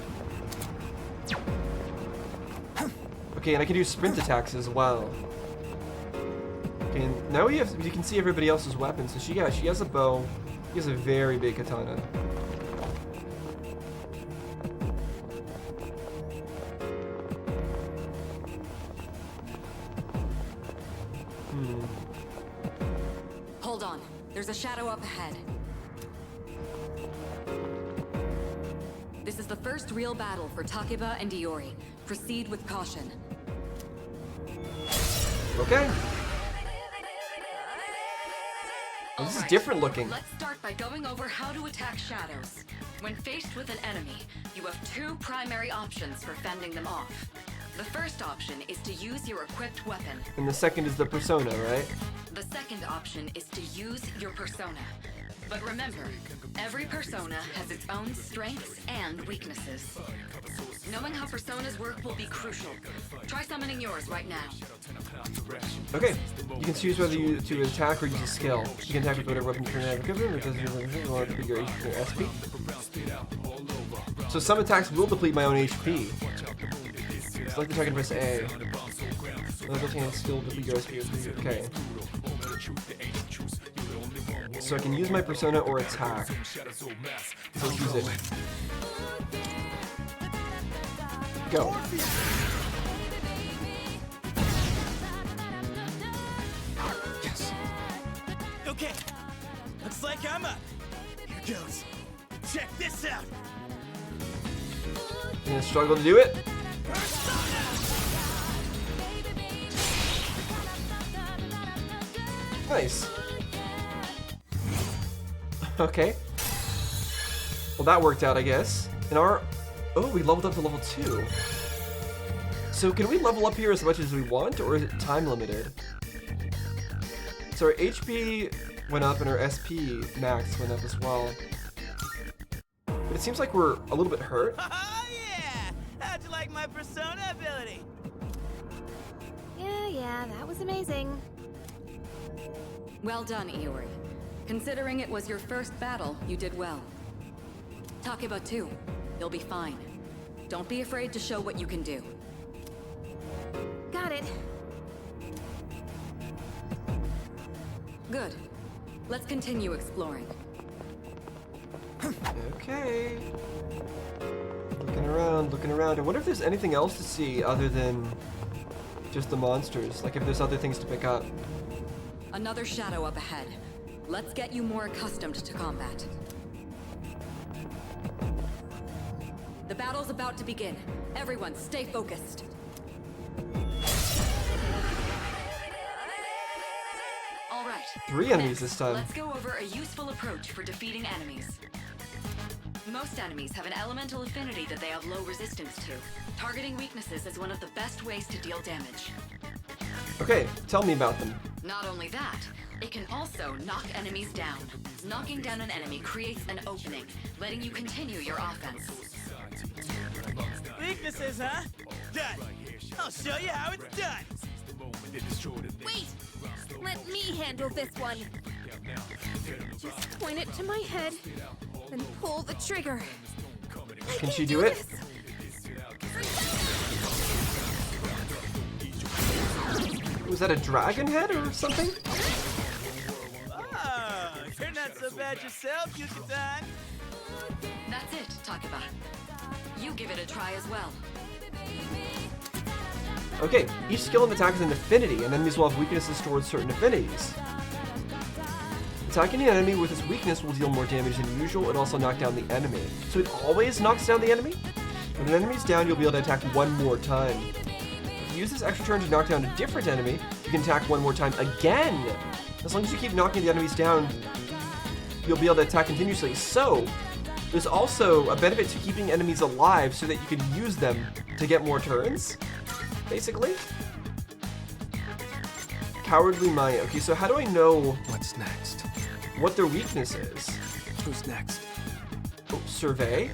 Okay, and I can do sprint attacks as well. Okay, and now you can see everybody else's weapons. So she has a bow. He has a very big katana.
Hold on. There's a shadow up ahead. This is the first real battle for Takeba and Iori. Proceed with caution.
Okay. Oh, this is different looking.
Let's start by going over how to attack shadows. When faced with an enemy, you have 2 primary options for fending them off. The first option is to use your equipped weapon.
And the second is the persona, right?
The second option is to use your persona. But remember, every persona has its own strengths and weaknesses. Knowing how personas work will be crucial. Try summoning yours right now.
Okay, you can choose whether to attack or use a skill. You can attack with whatever weapon you currently have equipped, or does you want to deplete your SP. So some attacks will deplete my own HP. Select the target and press A. Level can still deplete your SP. Okay. So I can use my persona or attack. So let's use it. Go.
Yes. Okay. Looks like I'm up. Here goes. Check this out.
I'm gonna struggle to do it. Nice. Okay. Well, that worked out, I guess. And oh, we leveled up to level 2. So can we level up here as much as we want, or is it time limited? So our HP went up and our SP max went up as well. But it seems like we're a little bit hurt.
Oh yeah! How'd you like my persona ability?
Yeah, that was amazing.
Well done, Iori. Considering it was your first battle, you did well. Takeba too. You'll be fine. Don't be afraid to show what you can do.
Got it.
Good. Let's continue exploring.
Okay. Looking around. I wonder if there's anything else to see other than just the monsters. Like if there's other things to pick up.
Another shadow up ahead. Let's get you more accustomed to combat. The battle's about to begin. Everyone, stay focused. All right.
3 enemies this time.
Let's go over a useful approach for defeating enemies. Most enemies have an elemental affinity that they have low resistance to. Targeting weaknesses is one of the best ways to deal damage.
Okay, tell me about them.
Not only that, it can also knock enemies down. Knocking down an enemy creates an opening, letting you continue your offense.
Weaknesses, huh? Done. I'll show you how it's done.
Wait! Let me handle this one. Just point it to my head and pull the trigger.
Can she do it? Was that a dragon head or something?
Oh, you're not so bad yourself, Yuki-san.
That's it, Takeba. You give it a try as well.
Okay, each skill and attack is an affinity, and enemies will have weaknesses towards certain affinities. Attacking an enemy with its weakness will deal more damage than usual and also knock down the enemy. So it always knocks down the enemy? When an enemy's down, you'll be able to attack 1 more time. you use this extra turn to knock down a different enemy, you can attack one more time again. As long as you keep knocking the enemies down, you'll be able to attack continuously. So, there's also a benefit to keeping enemies alive so that you can use them to get more turns, basically. Cowardly Maya. Okay, so how do I know
What's next?
what their weakness is?
Who's next?
Oh, survey.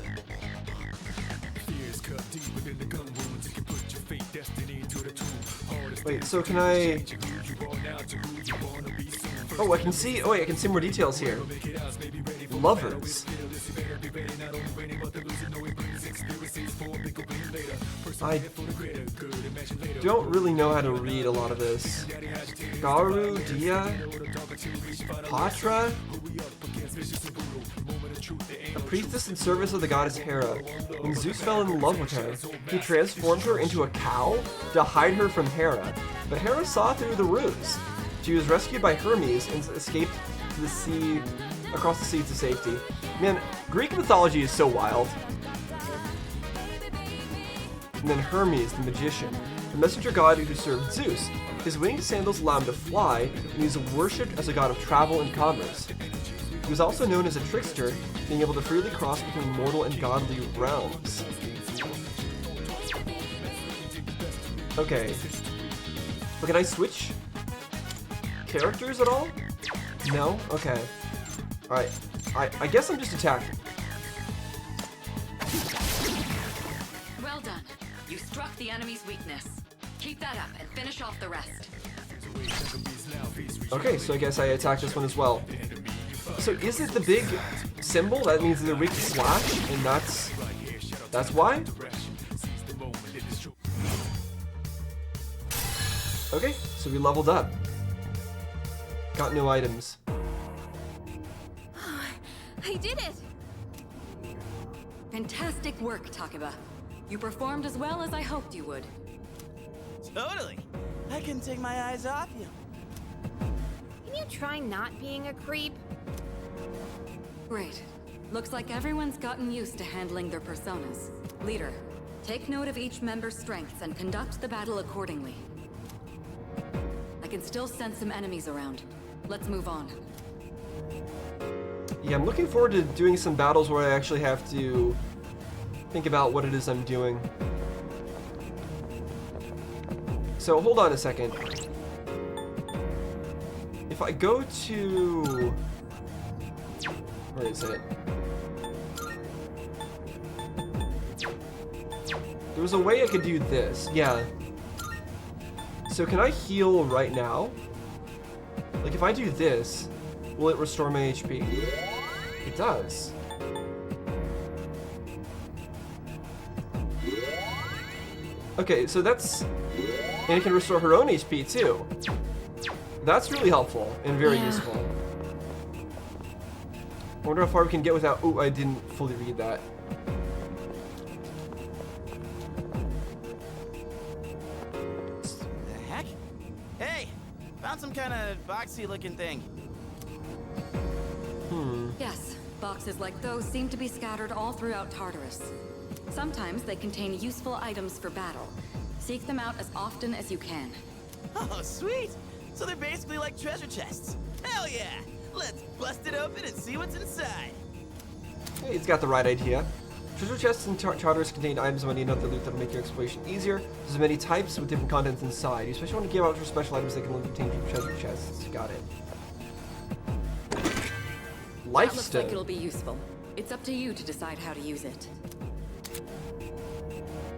Wait, so can I... Oh, I can see... Oh, wait, I can see more details here. Lovers. I don't really know how to read a lot of this. Garu, Dia, Patra, a priestess in service of the goddess Hera. When Zeus fell in love with her, he transformed her into a cow to hide her from Hera. But Hera saw through the ruse. She was rescued by Hermes and escaped to the sea, across the sea to safety. Man, Greek mythology is so wild. And then Hermes, the magician, the messenger god who served Zeus. His winged sandals allow him to fly, and he's worshipped as a god of travel and commerce. He was also known as a trickster, being able to freely cross between mortal and godly realms. Okay. But can I switch characters at all? No? Okay. Alright. I guess I'm just attacking.
Well done. You struck the enemy's weakness. Keep that up and finish off the rest.
Okay, so I guess I attack this one as well. So is it the big symbol? That means they're weak to slash, and that's why? Okay, so we leveled up. Got new items.
I did it!
Fantastic work, Takeba. You performed as well as I hoped you would.
Totally. I couldn't take my eyes off you.
Can you try not being a creep?
Great. Looks like everyone's gotten used to handling their personas. Leader, take note of each member's strengths and conduct the battle accordingly. I can still sense some enemies around. Let's move on.
Yeah, I'm looking forward to doing some battles where I actually have to think about what it is I'm doing. So hold on a second. If I go to... Where is it? There was a way I could do this. Yeah. So can I heal right now? Like if I do this, will it restore my HP? It does. Okay, so that's... And it can restore her own HP too. That's really helpful and very useful. I wonder how far we can get without... Oh, I didn't fully read that.
The heck? Hey! Found some kind of boxy looking thing.
Yes, boxes like those seem to be scattered all throughout Tartarus. Sometimes they contain useful items for battle. Seek them out as often as you can.
Oh, sweet! So they're basically like treasure chests. Hell yeah! Let's bust it open and see what's inside.
Hey, it's got the right idea. Treasure chests in Tartarus contain items of money and other loot that will make your exploration easier. There's many types with different contents inside. You especially want to give out for special items that can only contain from treasure chests. Got it.
That looks like it'll be useful. It's up to you to decide how to use it.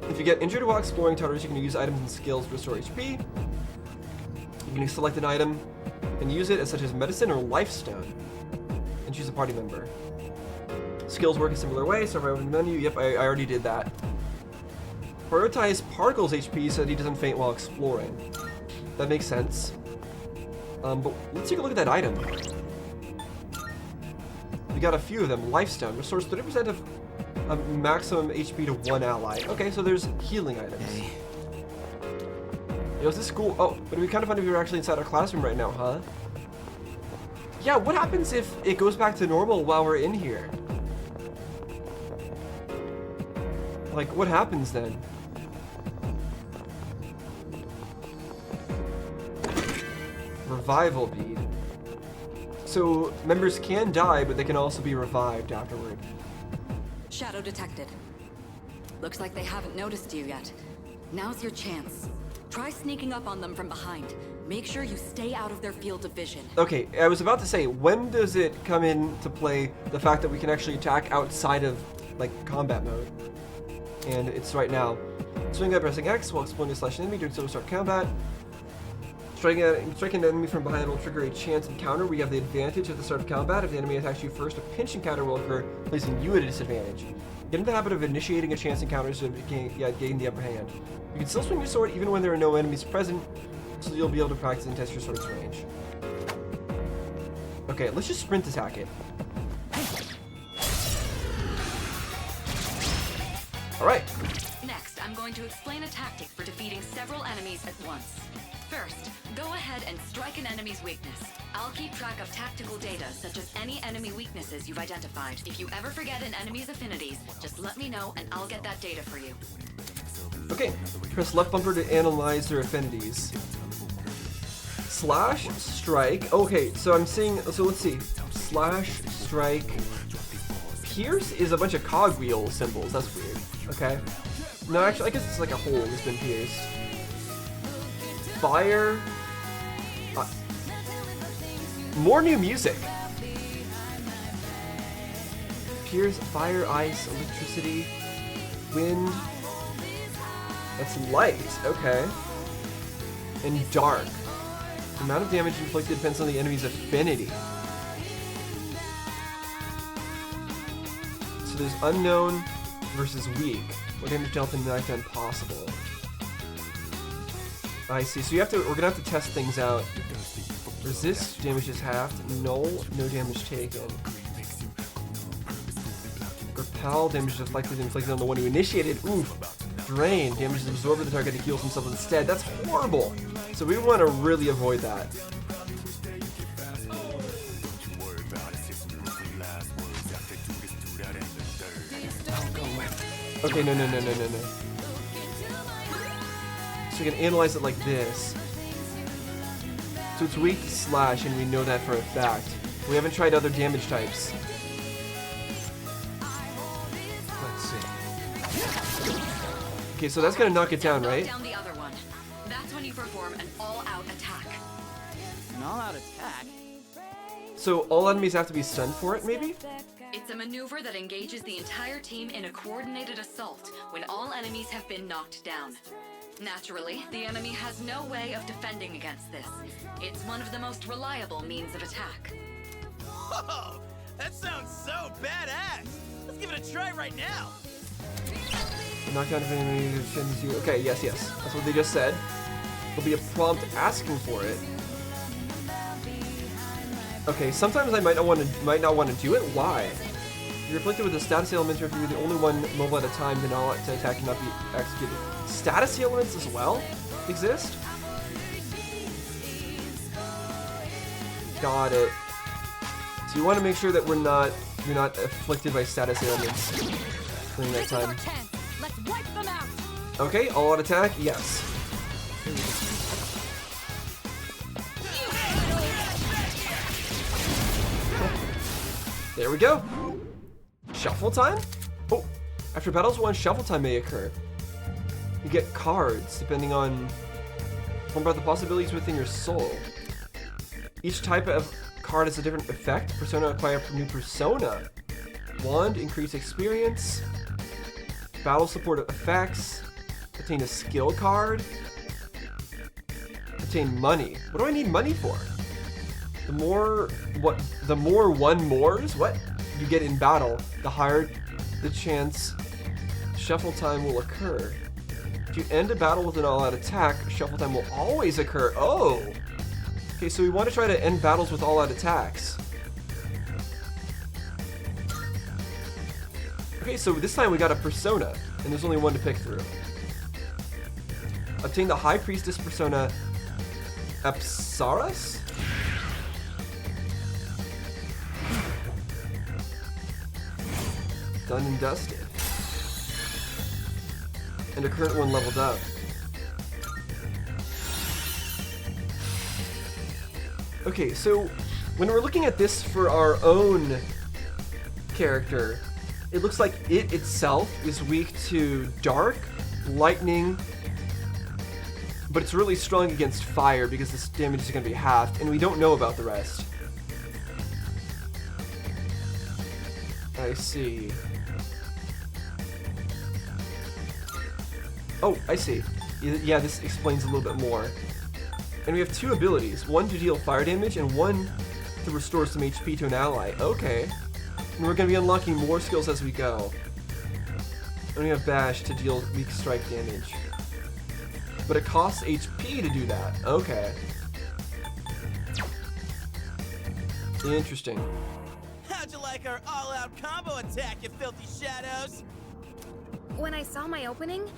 If you get injured while exploring Tartarus, you can use items and skills to restore HP. You can select an item and use it as such as medicine or life stone, and choose a party member. Skills work a similar way, so if I open the menu, yep, I already did that. Prioritize Particle's HP so that he doesn't faint while exploring. That makes sense. But let's take a look at that item. We got a few of them. Life stone restores 30% of maximum HP to one ally. Okay, so there's healing items.
Hey.
Yo, is this cool? Oh, but it'd be kind of fun if we were actually inside our classroom right now, huh? Yeah, what happens if it goes back to normal while we're in here? Like, what happens then? survival bead. So members can die, but they can also be revived afterward.
Shadow detected. Looks like they haven't noticed you yet. Now's your chance. Try sneaking up on them from behind. Make sure you stay out of their field of vision.
Okay, I was about to say, when does it come into play the fact that we can actually attack outside of, like, combat mode? And it's right now. Swing by pressing X while exploring /enemy during so start combat. Striking an enemy from behind will trigger a chance encounter. We have the advantage at the start of combat. If the enemy attacks you first, a pinch encounter will occur, placing you at a disadvantage. Get in the habit of initiating a chance encounter to gain the upper hand. You can still swing your sword even when there are no enemies present, so you'll be able to practice and test your sword's range. Okay, let's just sprint attack it. Alright.
Next, I'm going to explain a tactic for defeating several enemies at once. First, go ahead and strike an enemy's weakness. I'll keep track of tactical data, such as any enemy weaknesses you've identified. If you ever forget an enemy's affinities, just let me know and I'll get that data for you.
Okay, press left bumper to analyze their affinities. Slash, strike. Okay, so I'm seeing, so let's see. Slash, strike. Pierce is a bunch of cogwheel symbols. That's weird. Okay. No, actually, I guess it's like a hole that's been pierced. Fire. More new music. Pierce, fire, ice, electricity, wind. That's light. Okay. And dark. The amount of damage inflicted depends on the enemy's affinity. So there's unknown versus weak. What damage dealt in knockdown possible? I see. So you have to. We're gonna have to test things out. Resist damage is halved. Null, no damage taken. Repel damage is inflicted on the one who initiated. Oof. Drain damage is absorbed by the target to heal himself instead. That's horrible. So we want to really avoid that. Okay, no. So we can analyze it like this. So it's weak to slash, and we know that for a fact. We haven't tried other damage types. Let's see. Okay, so that's gonna knock it down, right?
Down the other one. That's when you perform an all-out attack.
An all-out attack?
So all enemies have to be stunned for it, maybe?
It's a maneuver that engages the entire team in a coordinated assault when all enemies have been knocked down. Naturally, the enemy has no way of defending against this. It's one of the most reliable means of attack.
Whoa! That sounds so badass! Let's give it a try right now!
Knockdown if enemy defends you. Okay, yes. That's what they just said. There'll be a prompt asking for it. Okay, sometimes I might not want to do it. Why? You're afflicted with a status element, or if you're the only one mobile at a time, then all attack cannot be executed. Status elements as well exist? Got it. So you want to make sure that you're not afflicted by status ailments during that time.
Let's wipe them out.
Okay, all out attack, yes. There we go. Shuffle time? Oh, after battles won, shuffle time may occur. You get cards depending on about the possibilities within your soul. Each type of card has a different effect. Persona acquire new persona. Wand, increase experience. Battle support effects. Obtain a skill card. Obtain money. What do I need money for? The more one mores, what you get in battle, the higher the chance shuffle time will occur. If you end a battle with an all-out attack, shuffle time will always occur. Oh! Okay, so we want to try to end battles with all-out attacks. Okay, so this time we got a persona, and there's only one to pick through. Obtain the High Priestess persona Apsaras? Done and dusted. And a current one leveled up. Okay, so when we're looking at this for our own character, it looks like it itself is weak to dark, lightning, but it's really strong against fire because this damage is going to be halved, and we don't know about the rest. I see. Oh, I see. Yeah, this explains a little bit more. And we have two abilities, one to deal fire damage and one to restore some HP to an ally. Okay. And we're going to be unlocking more skills as we go. And we have Bash to deal weak strike damage. But it costs HP to do that. Okay. Interesting.
How'd you like our all-out combo attack, you filthy shadows?
When I saw my opening,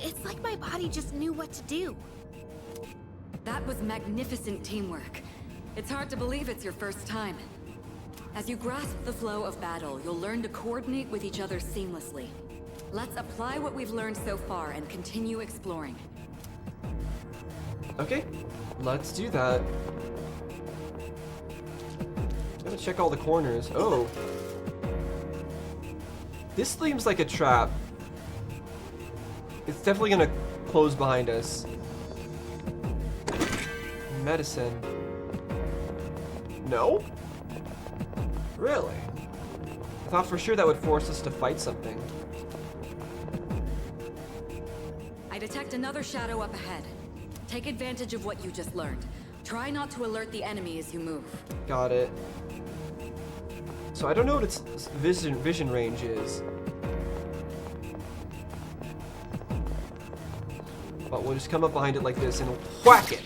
it's like my body just knew what to do.
That was magnificent teamwork. It's hard to believe it's your first time. As you grasp the flow of battle, you'll learn to coordinate with each other seamlessly. Let's apply what we've learned so far and continue exploring.
Okay, let's do that. Gotta check all the corners. Oh. This seems like a trap. It's definitely gonna close behind us. Medicine. No? Really? I thought for sure that would force us to fight something.
I detect another shadow up ahead. Take advantage of what you just learned. Try not to alert the enemy as you move.
Got it. So I don't know what its vision range is. But we'll just come up behind it like this and whack it.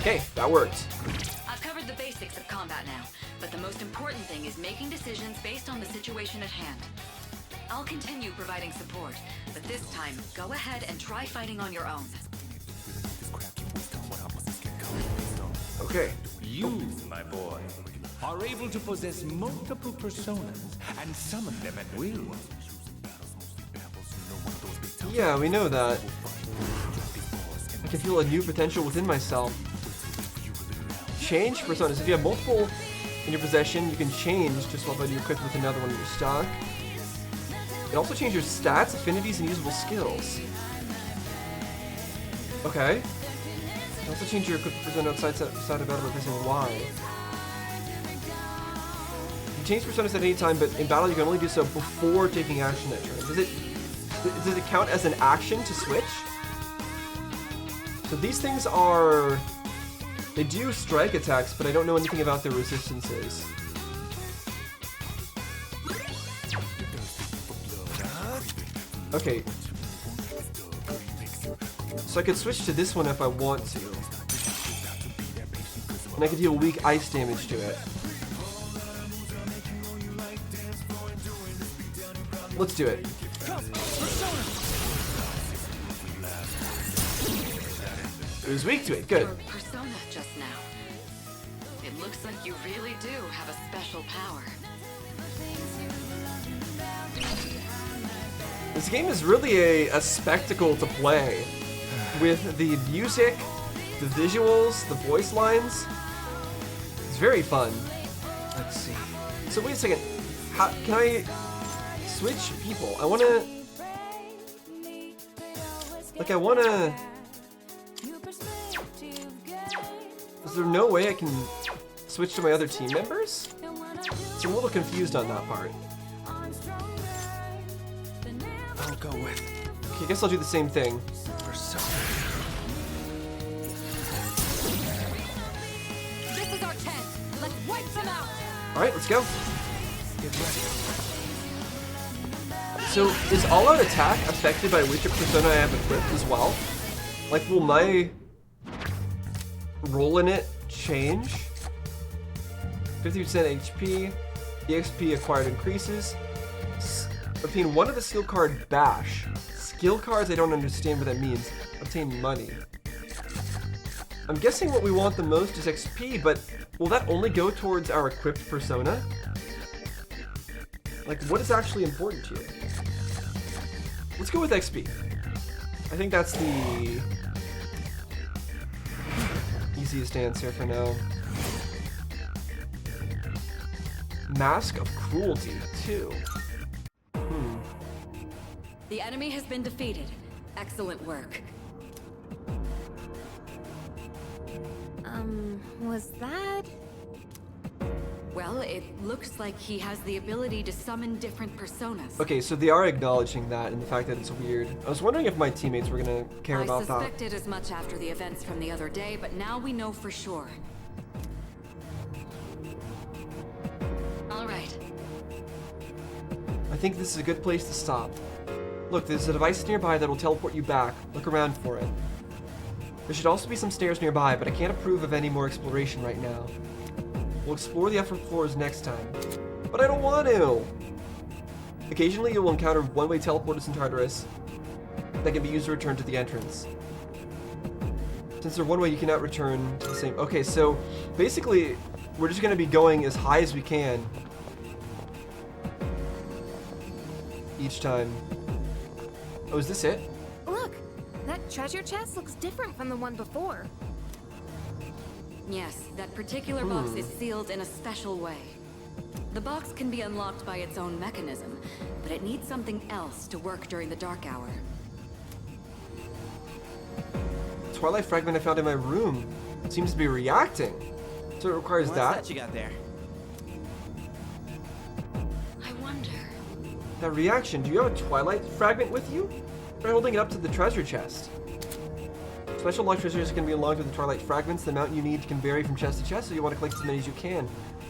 Okay, that worked.
I've covered the basics of combat now, but the most important thing is making decisions based on the situation at hand. I'll continue providing support, but this time, go ahead and try fighting on your own.
Okay.
You, my boy, are able to possess multiple personas and summon them at will.
Yeah, we know that. I can feel a new potential within myself. Change personas. If you have multiple in your possession, you can change just while you're equipped with another one in your stock. It also changes your stats, affinities, and usable skills. Okay. You can also change your equipped persona outside of battle by pressing Y. You can change personas at any time, but in battle you can only do so before taking action that turn. Does it count as an action to switch? So these things are... They do strike attacks, but I don't know anything about their resistances. Okay. So I could switch to this one if I want to. And I could deal weak ice damage to it. Let's do it. It was weak to it, good.
Your persona just now. It looks like you really do have a special power.
This game is really a spectacle to play. With the music, the visuals, the voice lines. It's very fun. Let's see. So wait a second. How can I switch people? I wanna... Like, I wanna... Is there no way I can switch to my other team members? So I'm a little confused on that part. I'll go with... Okay, I guess I'll do the same thing.
This is our chance. Let's wipe them out.
Alright, let's go. Get ready. So, is all-out attack affected by which persona I have equipped as well? Like, will my role in it change? 50% HP, the XP acquired increases. Obtain one of the skill card Bash. Skill cards, I don't understand what that means. Obtain money. I'm guessing what we want the most is XP, but will that only go towards our equipped persona? Like, what is actually important to you? Let's go with XP. I think that's the easiest answer for now. Mask of Cruelty, too.
The enemy has been defeated. Excellent work.
Was that?
Well, it looks like he has the ability to summon different personas.
Okay, so they are acknowledging that and the fact that it's weird. I was wondering if my teammates were gonna care about that.
I suspected as much after the events from the other day, but now we know for sure. All right.
I think this is a good place to stop. Look, there's a device nearby that will teleport you back. Look around for it. There should also be some stairs nearby, but I can't approve of any more exploration right now. We'll explore the upper floors next time. But I don't want to! Occasionally you will encounter one-way teleporters in Tartarus that can be used to return to the entrance. Since they're one-way, you cannot return to the same... Okay, so basically, we're just going to be going as high as we can each time. Oh, is this it?
Look, that treasure chest looks different from the one before.
Yes, that particular box is sealed in a special way. The box can be unlocked by its own mechanism, but it needs something else to work during the dark hour.
Twilight fragment I found in my room seems to be reacting. So it requires
What's
that.
that you got there?
I wonder.
That reaction, do you have a Twilight fragment with you? Try holding it up to the treasure chest. Special locked treasures can be unlocked with the Twilight fragments. The amount you need can vary from chest to chest, so you want to collect as many as you can.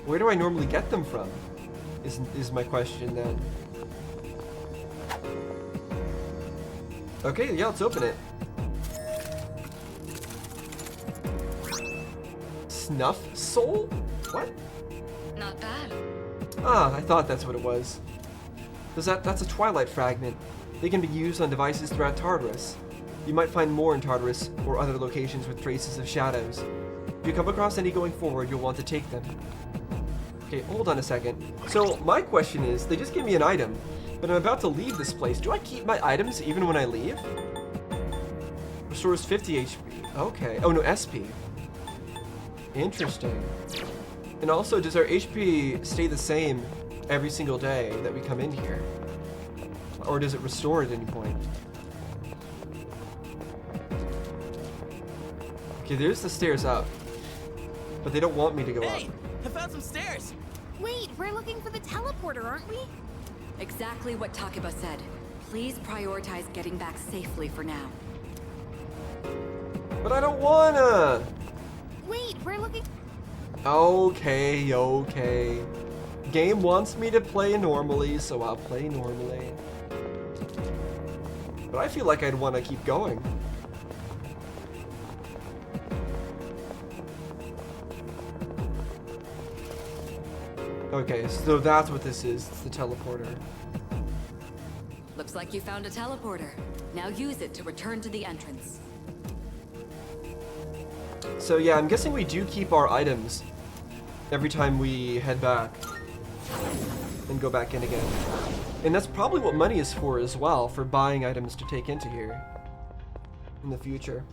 Where do I normally get them from? Is my question then. Okay, yeah, let's open it. Snuff soul? What?
Not bad.
Ah, I thought that's what it was. That's a Twilight fragment. They can be used on devices throughout Tartarus. You might find more in Tartarus or other locations with traces of shadows. If you come across any going forward, you'll want to take them. Okay, hold on a second. So my question is, they just gave me an item, but I'm about to leave this place. Do I keep my items even when I leave? Restores 50 HP. Okay. Oh no, SP. Interesting. And also, does our HP stay the same every single day that we come in here? Or does it restore at any point? Okay, there's the stairs up. But they don't want me to go
Hey,
up.
I found some stairs.
Wait, we're looking for the teleporter, aren't we?
Exactly what Takeba said. Please prioritize getting back safely for now.
But I don't wanna!
Wait, we're looking...
Okay, okay. Game wants me to play normally, so I'll play normally. But I feel like I'd want to keep going. Okay, so that's what this is. It's the teleporter.
Looks like you found a teleporter. Now use it to return to the entrance.
So yeah, I'm guessing we do keep our items every time we head back and go back in again. And that's probably what money is for as well, for buying items to take into here in the future.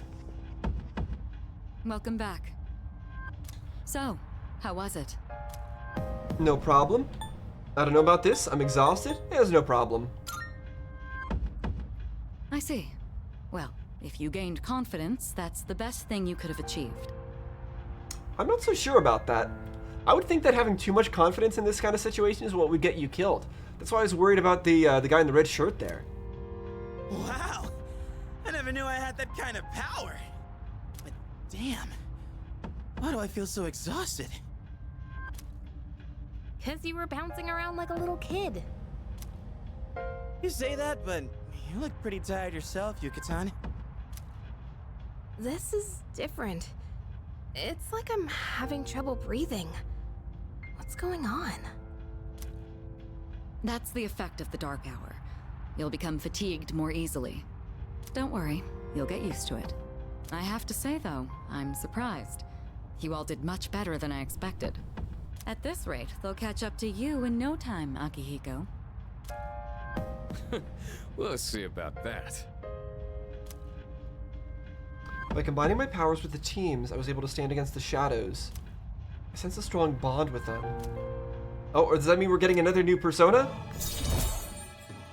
Welcome back. So, how was it?
No problem. I don't know about this. I'm exhausted. There's no problem.
I see. Well, if you gained confidence, that's the best thing you could have achieved.
I'm not so sure about that. I would think that having too much confidence in this kind of situation is what would get you killed. That's why I was worried about the guy in the red shirt there.
Wow, I never knew I had that kind of power. But damn, why do I feel so exhausted?
Because you were bouncing around like a little kid.
You say that, but you look pretty tired yourself, Yucatan.
This is different. It's like I'm having trouble breathing. What's going on?
That's the effect of the dark hour. You'll become fatigued more easily. Don't worry, you'll get used to it. I have to say though, I'm surprised. You all did much better than I expected. At this rate, they'll catch up to you in no time, Akihiko.
We'll see about that.
By combining my powers with the teams, I was able to stand against the shadows. I sense a strong bond with them. Oh, or does that mean we're getting another new persona?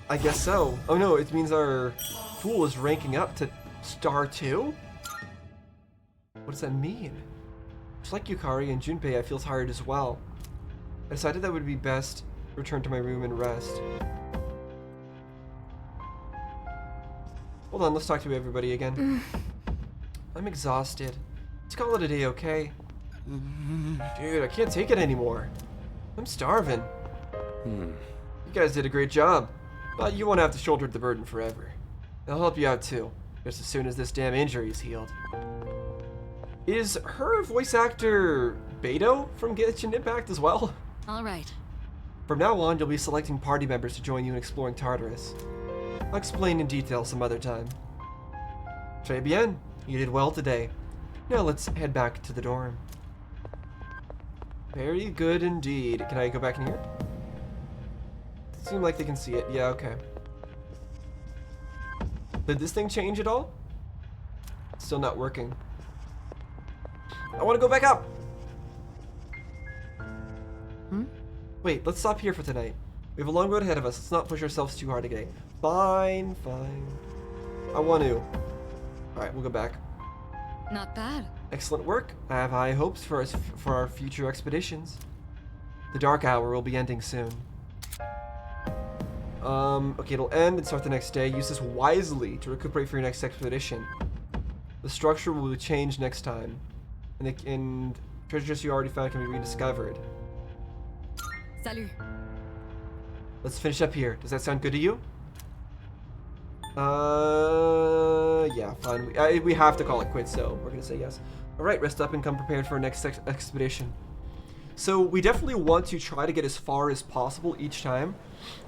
I guess so. Oh no, it means our fool is ranking up to star 2? What does that mean? Just like Yukari and Junpei, I feel tired as well. I decided that it would be best to return to my room and rest. Hold on, let's talk to everybody again. I'm exhausted. Let's call it a day, okay? Dude, I can't take it anymore. I'm starving. You guys did a great job, but you won't have to shoulder the burden forever. I'll help you out too, just as soon as this damn injury is healed. Is her voice actor Beto from Genshin Impact as well?
All right.
From now on, you'll be selecting party members to join you in exploring Tartarus. I'll explain in detail some other time. Très bien. You did well today. Now let's head back to the dorm. Very good indeed. Can I go back in here? Seem like they can see it. Yeah, okay. Did this thing change at all? Still not working. I want to go back up! Wait, let's stop here for tonight. We have a long road ahead of us. Let's not push ourselves too hard today. Fine, fine. I want to. Alright, we'll go back.
Not bad.
Excellent work. I have high hopes for our future expeditions. The dark hour will be ending soon. Okay, it'll end and start the next day. Use this wisely to recuperate for your next expedition. The structure will be changed next time. And treasures you already found can be rediscovered.
Salut.
Let's finish up here. Does that sound good to you? Yeah, fine. We have to call it quits, so we're gonna say yes. Alright, rest up and come prepared for our next expedition. So we definitely want to try to get as far as possible each time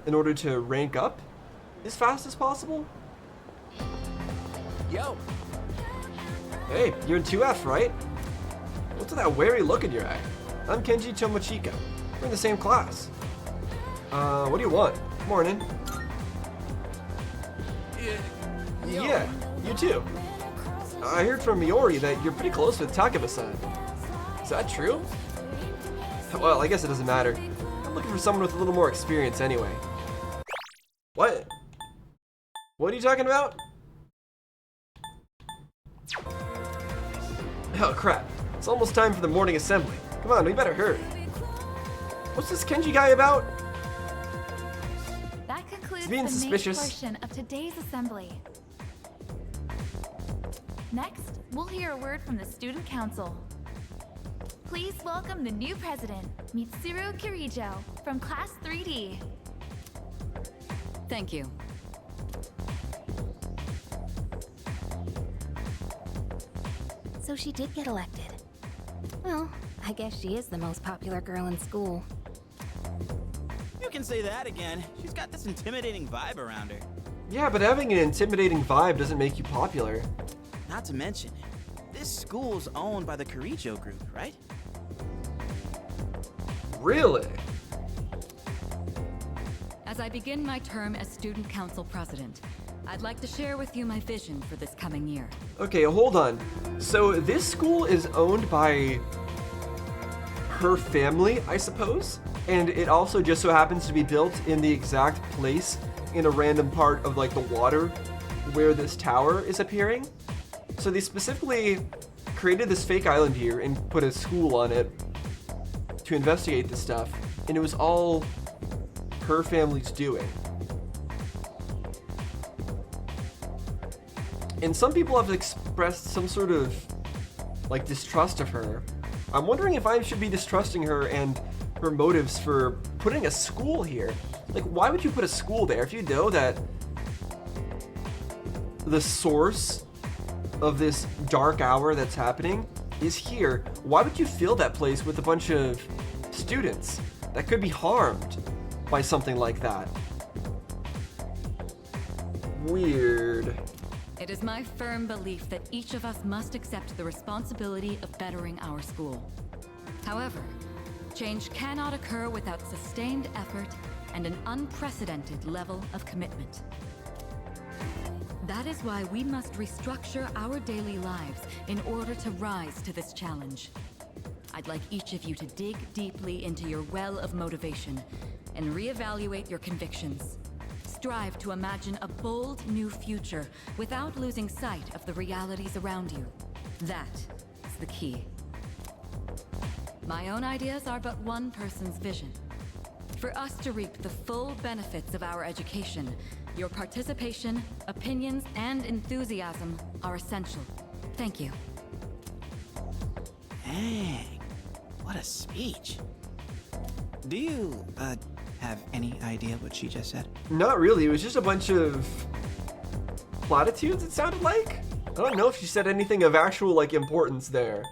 in order to rank up as fast as possible.
Yo!
Hey, you're in 2F, right? What's with that wary look in your eye? I'm Kenji Tomochika. We're in the same class. What do you want? Morning. Yeah, you too. I heard from Miori that you're pretty close with Takeba-san. Is that true? Well, I guess it doesn't matter. I'm looking for someone with a little more experience anyway. What? What are you talking about? Oh crap. It's almost time for the morning assembly. Come on, we better hurry. What's this Kenji guy about?
That concludes
being
the
suspicious.
main portion of today's assembly. Next, we'll hear a word from the student council. Please welcome the new president, Mitsuru Kirijo, from Class 3D.
Thank you.
So she did get elected. Well, I guess she is the most popular girl in school.
You can say that again. She's got this intimidating vibe around her.
Yeah, but having an intimidating vibe doesn't make you popular.
Not to mention, this school's owned by the Kirijo group, right?
Really?
As I begin my term as student council president, I'd like to share with you my vision for this coming year.
Okay, hold on. So this school is owned by her family, I suppose? And it also just so happens to be built in the exact place in a random part of like the water where this tower is appearing. So they specifically created this fake island here and put a school on it to investigate this stuff. And it was all her family's doing. And some people have expressed some sort of like distrust of her. I'm wondering if I should be distrusting her and her motives for putting a school here. Like, why would you put a school there if you know that the source of this dark hour that's happening is here? Why would you fill that place with a bunch of students that could be harmed by something like that? Weird.
It is my firm belief that each of us must accept the responsibility of bettering our school. However, change cannot occur without sustained effort and an unprecedented level of commitment. That is why we must restructure our daily lives in order to rise to this challenge. I'd like each of you to dig deeply into your well of motivation and reevaluate your convictions. Strive to imagine a bold new future without losing sight of the realities around you. That is the key. My own ideas are but one person's vision. For us to reap the full benefits of our education, your participation, opinions, and enthusiasm are essential. Thank you.
Dang, what a speech. Do you, have any idea what she just said?
Not really. It was just a bunch of platitudes, it sounded like. I don't know if she said anything of actual, like, importance there.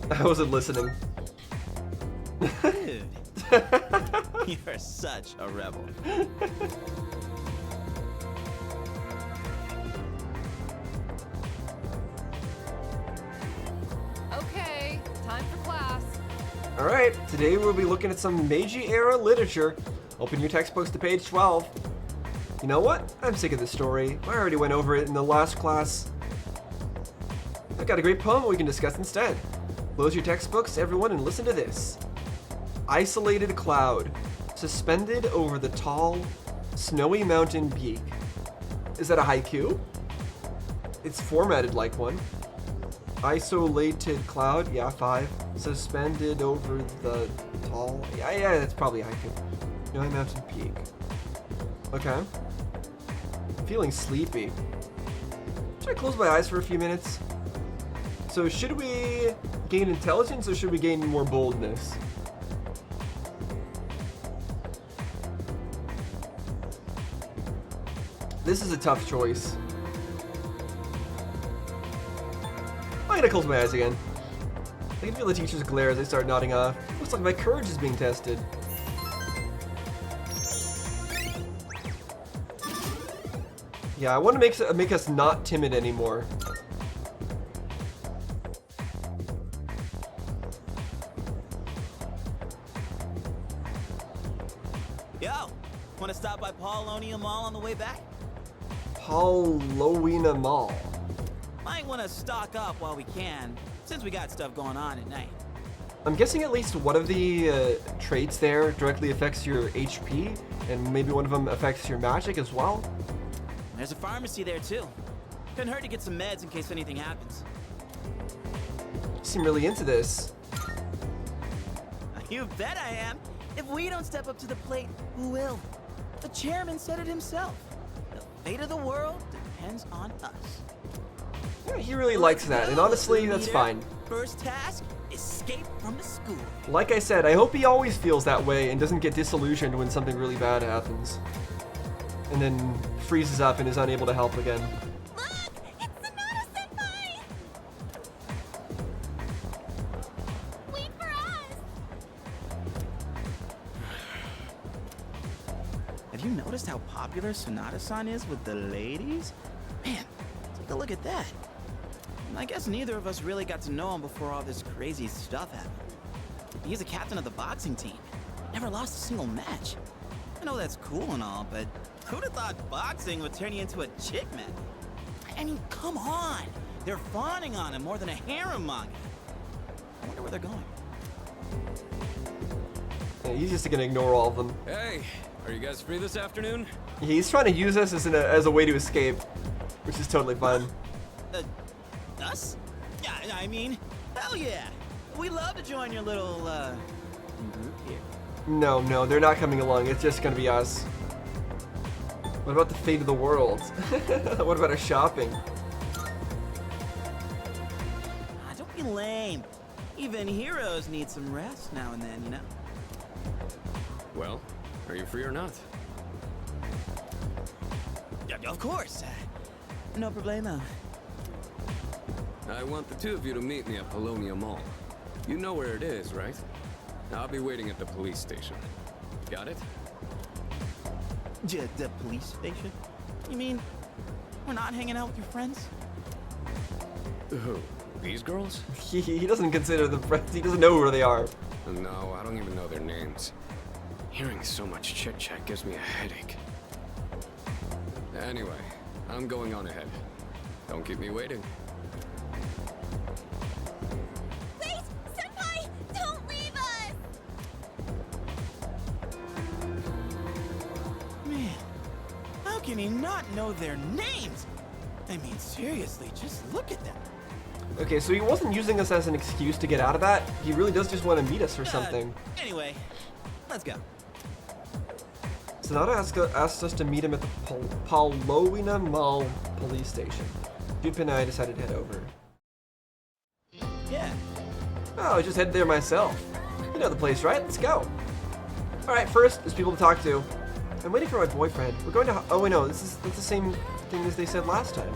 I wasn't listening.
Dude, you're such a rebel.
Okay, time for class.
Alright, today we'll be looking at some Meiji-era literature. Open your textbooks to page 12. You know what? I'm sick of this story. I already went over it in the last class. I've got a great poem we can discuss instead. Close your textbooks, everyone, and listen to this. Isolated cloud, suspended over the tall, snowy mountain peak. Is that a haiku? It's formatted like one. Isolated cloud, yeah, 5. Suspended over the tall, yeah, that's probably a haiku. Snowy mountain peak. Okay. I'm feeling sleepy. Should I close my eyes for a few minutes? So should we gain intelligence or should we gain more boldness? This is a tough choice. I'm gonna close my eyes again. I can feel the teacher's glare as they start nodding off. Looks like my courage is being tested. Yeah, I want to make us not timid anymore.
Yo, wanna stop by Paulonia Mall on the way back?
Paulonia Mall.
Might wanna stock up while we can, since we got stuff going on at night.
I'm guessing at least one of the traits there directly affects your HP, and maybe one of them affects your magic as well.
There's a pharmacy there too. Couldn't hurt to get some meds in case anything happens.
You seem really into this.
You bet I am. If we don't step up to the plate, who will? The chairman said it himself. The fate of the world depends on us.
Yeah, he really likes that, and honestly, that's fine.
First task, escape from the school.
Like I said, I hope he always feels that way and doesn't get disillusioned when something really bad happens. And then freezes up and is unable to help again.
Look! It's Sonata-senpai! Wait for us!
Have you noticed how popular Sonata-san is with the ladies? Man, take a look at that. I guess neither of us really got to know him before all this crazy stuff happened. He's a captain of the boxing team. Never lost a single match. I know that's cool and all, but who'd have thought boxing would turn you into a chick man? I mean, come on! They're fawning on him more than a harem manga. I wonder where they're going.
Yeah, he's just gonna ignore all of them.
Hey, are you guys free this afternoon?
He's trying to use us as a way to escape, which is totally fun.
Us? Yeah, I mean, hell yeah! We love to join your little, group here.
No, they're not coming along. It's just gonna be us. What about the fate of the world? What about our shopping?
Don't be lame. Even heroes need some rest now and then, you know?
Well, are you free or not?
Yeah, of course. No problemo.
I want the two of you to meet me at Paulonia Mall. You know where it is, right? I'll be waiting at the police station. Got it?
The police station? You mean we're not hanging out with your friends?
Who? These girls?
He doesn't consider them friends. He doesn't know where they are.
No, I don't even know their names. Hearing so much chit-chat gives me a headache.
Anyway, I'm going on ahead. Don't keep me waiting.
Wait! Senpai! Don't leave us!
Man, how can he not know their names? I mean, seriously, just look at them.
Okay, so he wasn't using us as an excuse to get out of that. He really does just want to meet us or something.
Anyway, let's go.
Sonata asked us to meet him at the Paulownia Mall police station. Junpei and I decided to head over.
Yeah.
Oh, I just headed there myself. You know the place, right? Let's go. Alright, first, there's people to talk to. I'm waiting for my boyfriend. We're going to... Oh, wait, no. That's the same thing as they said last time.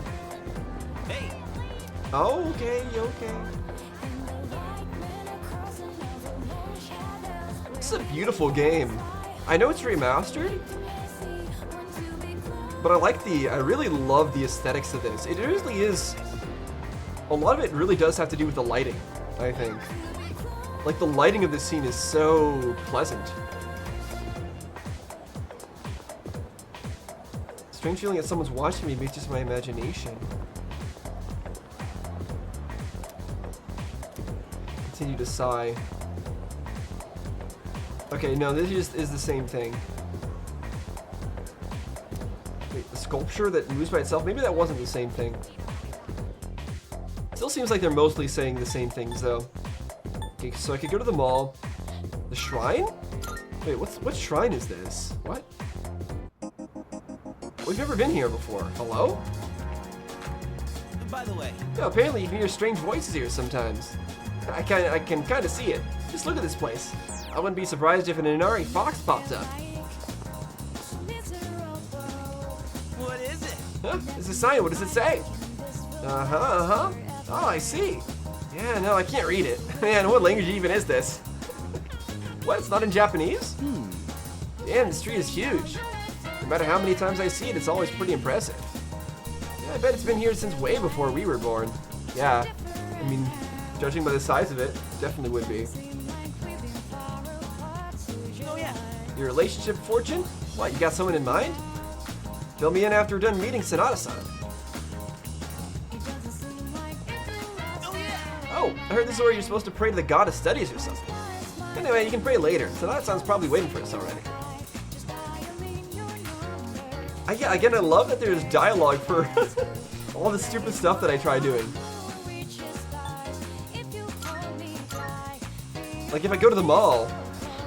Hey.
Oh, okay, okay. This is a beautiful game. I know it's remastered, but I really love the aesthetics of this. It really is... A lot of it really does have to do with the lighting, I think. Like, the lighting of this scene is so pleasant. Strange feeling that someone's watching me, maybe it's just my imagination. Continue to sigh. Okay, no, this just is the same thing. Wait, the sculpture that moves by itself? Maybe that wasn't the same thing. Still seems like they're mostly saying the same things, though. Okay, so I could go to the mall. The shrine? Wait, what shrine is this? What? We've never been here before. Hello?
By the way.
No, apparently you can hear strange voices here sometimes. I can kind of see it. Just look at this place. I wouldn't be surprised if an Inari fox popped up.
What is it?
Huh? It's a sign. What does it say? Oh, I see. Yeah, no, I can't read it. Man, what language even is this? What? It's not in Japanese? Damn, the street is huge. No matter how many times I see it, it's always pretty impressive. Yeah, I bet it's been here since way before we were born. Yeah, I mean, judging by the size of it, definitely would be.
Oh yeah.
Your relationship fortune? What, you got someone in mind? Fill me in after we're done meeting Sonata-san.
Oh yeah.
Oh, I heard this is where you're supposed to pray to the god of studies or something. Anyway, you can pray later. Sonata-san's probably waiting for us already. Yeah, again, I love that there's dialogue for all the stupid stuff that I try doing. Like if I go to the mall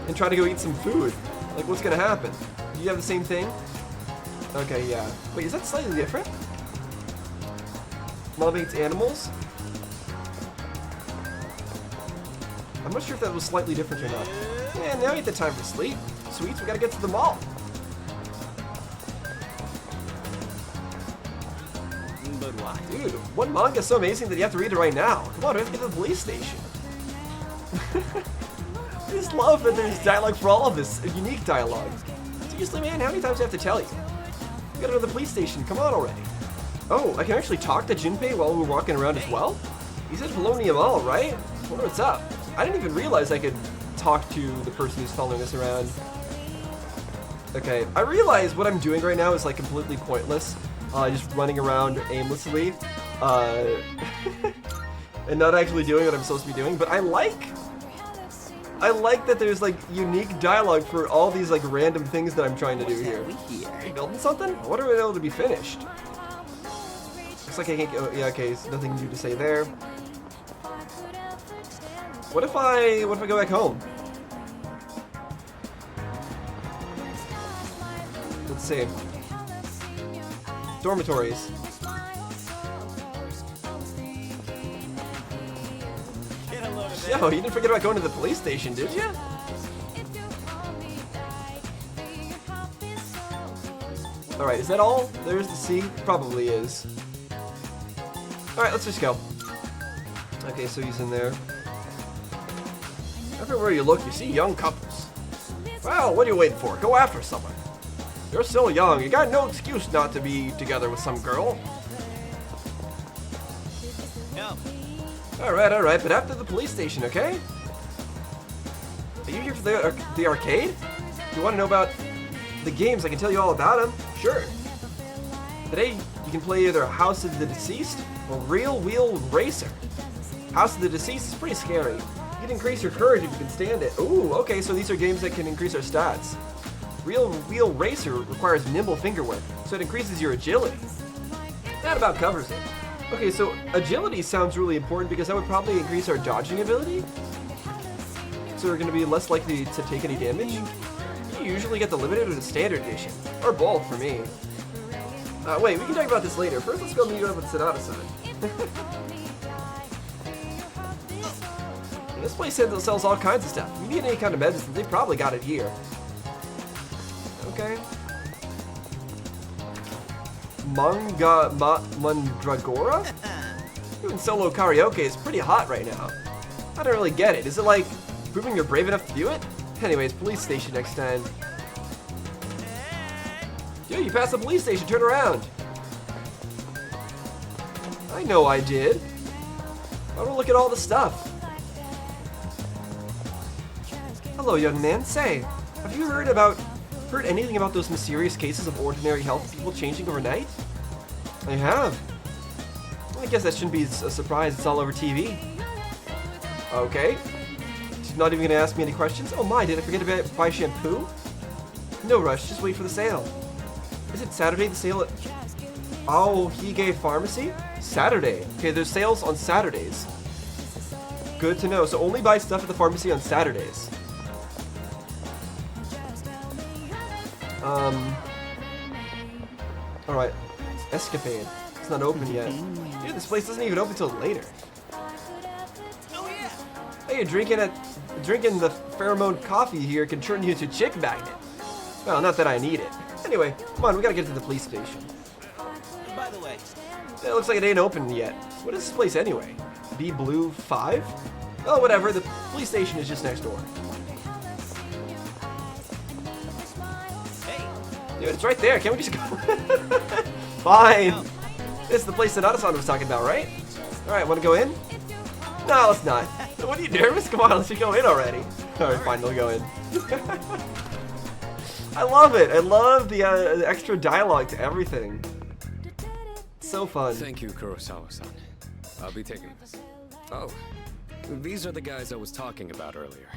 and try to go eat some food, like what's gonna happen? Do you have the same thing? Okay, yeah. Wait, is that slightly different? Love eats animals? I'm not sure if that was slightly different or not. Yeah, now ain't the time for sleep. Sweets, we gotta get to the mall.
But why?
Dude, one manga is so amazing that you have to read it right now. Come on, we have to get to the police station. I just love that there's dialogue for all of this, unique dialogue. Seriously, man, how many times do I have to tell you? We gotta go to the police station, come on already. Oh, I can actually talk to Junpei while we're walking around as well? He said Paulownia Mall, right? I wonder what's up. I didn't even realize I could talk to the person who's following us around. Okay, I realize what I'm doing right now is like completely pointless. Just running around aimlessly. And not actually doing what I'm supposed to be doing, but I like that there's like unique dialogue for all these like random things that I'm trying to do here. Are you building something? I wonder when it'll be finished. Looks like I can't go. Yeah, okay, so nothing new to say there. What if I go back home? Let's see. Dormitories. Yo, you didn't forget about going to the police station, did you? Alright, is that all there is to see? Probably is. Alright, let's just go. Okay, so he's in there. Everywhere you look, you see young couples. Well, what are you waiting for? Go after someone. You're still young. You got no excuse not to be together with some girl.
No.
Alright, but after the police station, okay? Are you here for the arcade? If you want to know about the games, I can tell you all about them. Sure. Today, you can play either House of the Deceased or Real Wheel Racer. House of the Deceased is pretty scary. You can increase your courage if you can stand it. Ooh, okay, so these are games that can increase our stats. Real Wheel Racer requires nimble finger work, so it increases your agility. That about covers it. Okay, so agility sounds really important because that would probably increase our dodging ability. So we're going to be less likely to take any damage. You usually get the limited or the standard edition, or both for me. Wait, we can talk about this later. First, let's go meet up with Sonata-san. This place sells all kinds of stuff. If you need any kind of medicine, they probably got it here. Okay. Mandragora? Doing solo karaoke is pretty hot right now. I don't really get it. Is it like proving you're brave enough to do it? Anyways, police station next time. Yo, you passed the police station, turn around. I know I did. I want to look at all the stuff. Hello, young man. Say, have you heard anything about those mysterious cases of ordinary health people changing overnight? I have. Well, I guess that shouldn't be a surprise. It's all over TV. Okay. She's not even going to ask me any questions? Oh my, did I forget to buy shampoo? No rush, just wait for the sale. Is it Saturday, the sale at Aohige Pharmacy? Saturday. Okay, there's sales on Saturdays. Good to know. So only buy stuff at the pharmacy on Saturdays. Alright. Escapade. It's not open yet. Dude, this place doesn't even open till later. Hey, you're drinking the pheromone coffee here can turn you into a chick magnet. Well, not that I need it. Anyway, come on, we gotta get to the police station.
By the way,
It looks like it ain't open yet. What is this place anyway? B Blue 5? Oh, whatever. The police station is just next door.
hey,
Dude, it's right there. Can't we just go? Fine. This is the place that Adasan was talking about, right? Alright, wanna go in? No, let's not. What are you, nervous? Come on, let's just go in already. Alright, fine, we'll go in. I love it. I love the extra dialogue to everything. So fun.
Thank you, Kurosawa-san. I'll be taking this. Oh, these are the guys I was talking about earlier.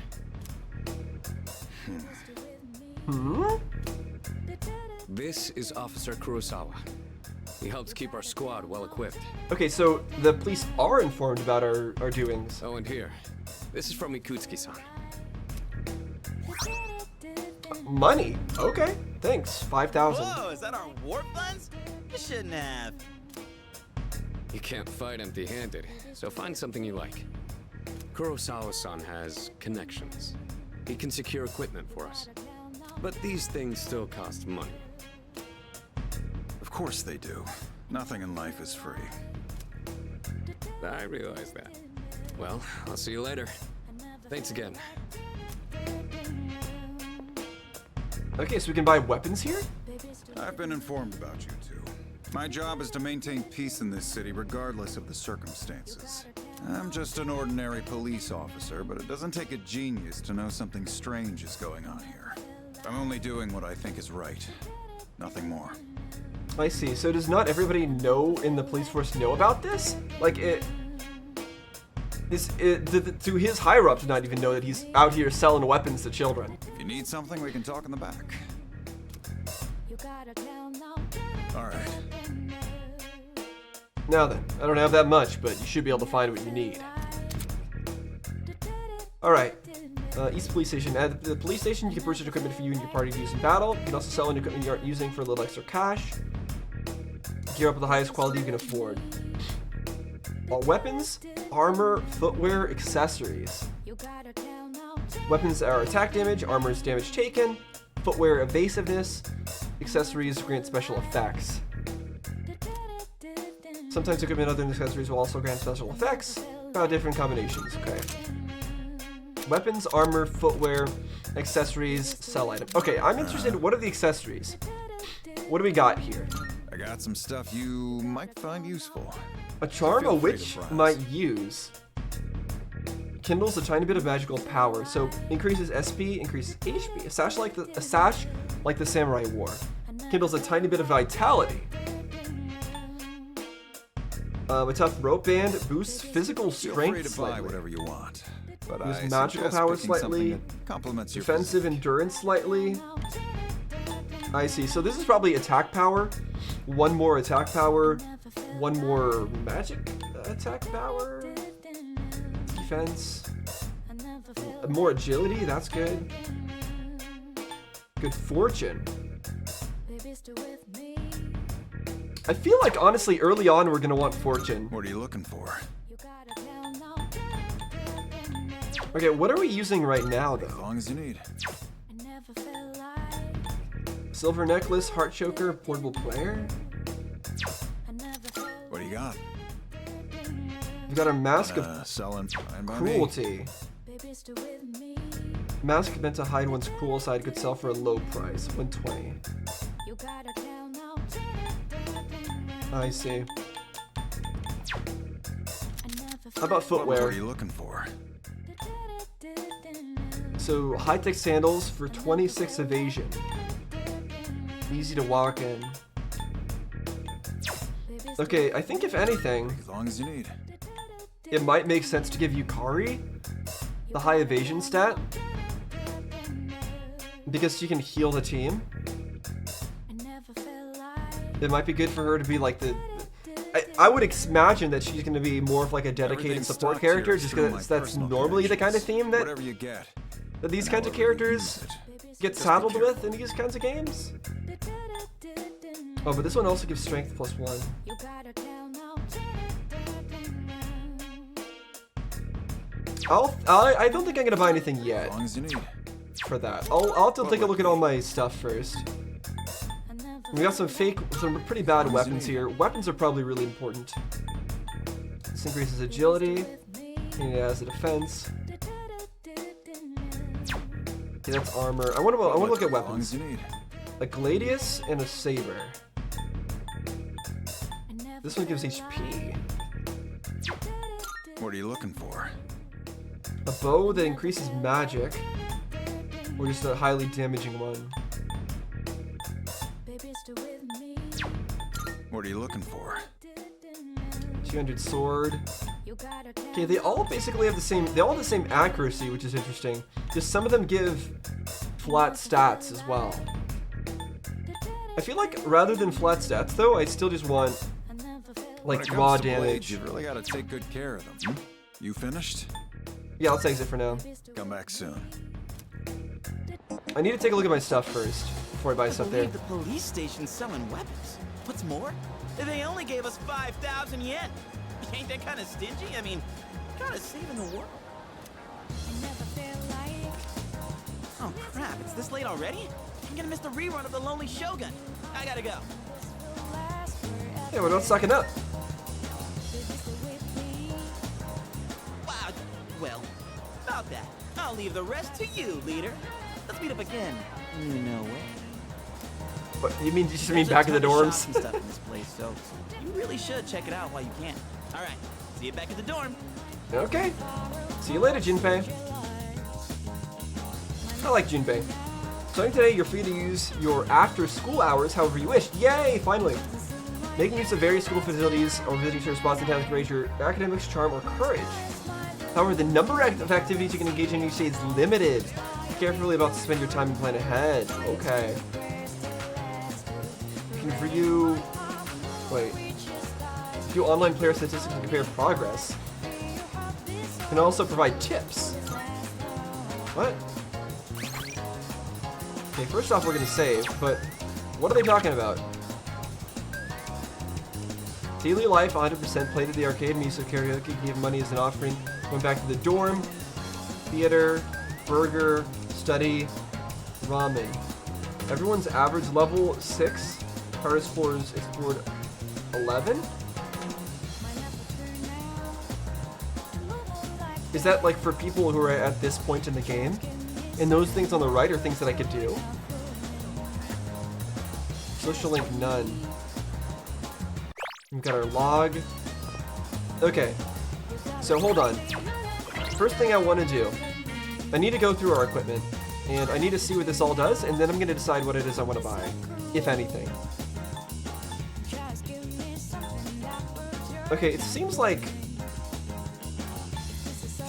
This is Officer Kurosawa. He helps keep our squad well equipped.
Okay, so the police are informed about our doings.
Oh, and here. This is from Ikutsuki-san.
Money. Okay, thanks. 5,000.
whoa, is that our war funds? You shouldn't have.
You can't fight empty-handed, so find something you like. Kurosawa-san has connections. He can secure equipment for us. But these things still cost money.
Of course they do. Nothing in life is free.
I realize that. Well, I'll see you later. Thanks again.
Okay, so we can buy weapons here?
I've been informed about you two. My job is to maintain peace in this city regardless of the circumstances. I'm just an ordinary police officer, but it doesn't take a genius to know something strange is going on here. I'm only doing what I think is right. Nothing more.
I see. So does not everybody know in the police force know about this? Like to his higher ups not even know that he's out here selling weapons to children.
If you need something, we can talk in the back. All right.
Now then, I don't have that much, but you should be able to find what you need. Alright, East Police Station. At the police station, you can purchase equipment for you and your party to use in battle. You can also sell any equipment you aren't using for a little extra cash. Gear up with the highest quality you can afford. Weapons, armor, footwear, accessories. Weapons are attack damage, armor is damage taken, footwear evasiveness, accessories grant special effects. Sometimes equipment other than accessories will also grant special effects. Different combinations, okay. Weapons, armor, footwear, accessories, sell item. Okay, I'm interested, what are the accessories? What do we got here?
I got some stuff you might find useful.
A charm a
Feel free to
witch
browse.
might use. Kindles a tiny bit of magical power, so increases SP, increases HP. A sash like the samurai wore. Kindles a tiny bit of vitality. A tough rope band boosts physical
Feel
strength
free to buy
slightly.
whatever you want. But
Use
I
magical
suggest
power
picking
slightly.
something that complements your
Defensive
physique.
endurance slightly. I see. So this is probably attack power. One more attack power. One more magic attack power. Defense. More agility. That's good. Good fortune. I feel like honestly early on we're gonna want fortune.
What are you looking for?
Okay, what are we using right now
As
though?
long as you need.
Silver necklace, heart choker, portable player.
What do you got?
We got a mask of
Selling fine by me.
cruelty. Mask meant to hide one's cruel side could sell for a low price, 120. I see. How about
What
footwear?
are you looking for?
So high-tech sandals for 26 evasion. Easy to walk in. Okay, I think if anything,
As long as you need.
it might make sense to give Yukari the high evasion stat. Because she can heal the team. It might be good for her to be like the... I would imagine that she's going to be more of like a dedicated
Everything
support
stocked here
character,
is
just
through
because
my
that's
personal
normally the kind of
connections.
theme that,
Whatever you get.
these
and
kinds of
however you
characters
use it.
get
Just be
saddled with
careful.
in these kinds of games. Oh, but this one also gives strength +1. I don't think I'm gonna buy anything yet
As long as you need.
for that. I'll have to take a look at all my stuff first. We got some pretty bad weapons here. Weapons are probably really important. This increases agility. And it has a defense. Okay, that's armor. I want to look at
As long
weapons.
as you need.
A gladius and a saber. This one gives HP.
What are you looking for?
A bow that increases magic. Or just a highly damaging one.
What are you looking for?
200 sword. Okay, they all basically have the same. They all have the same accuracy, which is interesting. Just some of them give flat stats as well. I feel like rather than flat stats, though, I still just want
When
like
it
raw
comes to blades,
damage.
you've really got to take good care of them. You finished?
Yeah, let's exit for now.
Come back soon.
I need to take a look at my stuff first before I buy stuff there.
The police station's selling weapons. What's more, they only gave us 5,000 yen. Ain't that kind of stingy? I mean, kind of saving the world. Oh crap! It's this late already. I'm gonna miss the rerun of The Lonely Shogun. I gotta go.
Yeah, we're not sucking up.
Wow. Well, about that. I'll leave the rest to you, leader. Let's meet up again. No way.
What, you mean just mean
There's a
back in the
ton of
dorms?
shops and stuff in this place, so you really should check it out while you can. All right. See you back at the dorm.
Okay. See you later, Junpei. I like Junpei. Starting today, you're free to use your after-school hours however you wish. Yay! Finally. Making use of various school facilities or visiting certain spots in town to raise your academics, charm, or courage. However, the number of activities you can engage in each day is limited. Be carefully about to spend your time and plan ahead. Okay. You can view... Wait. View online player statistics and compare progress. You can also provide tips. What? Okay, first off we're gonna save, but what are they talking about? Daily life, 100% played at the arcade, music, karaoke, gave money as an offering, went back to the dorm, theater, burger, study, ramen. Everyone's average level 6, hardest scores explored 11? Is that like for people who are at this point in the game? And those things on the right are things that I could do? Social link, none. We've got our log. Okay, so hold on. First thing I want to do, I need to go through our equipment, and I need to see what this all does, and then I'm going to decide what it is I want to buy, if anything. Okay, it seems like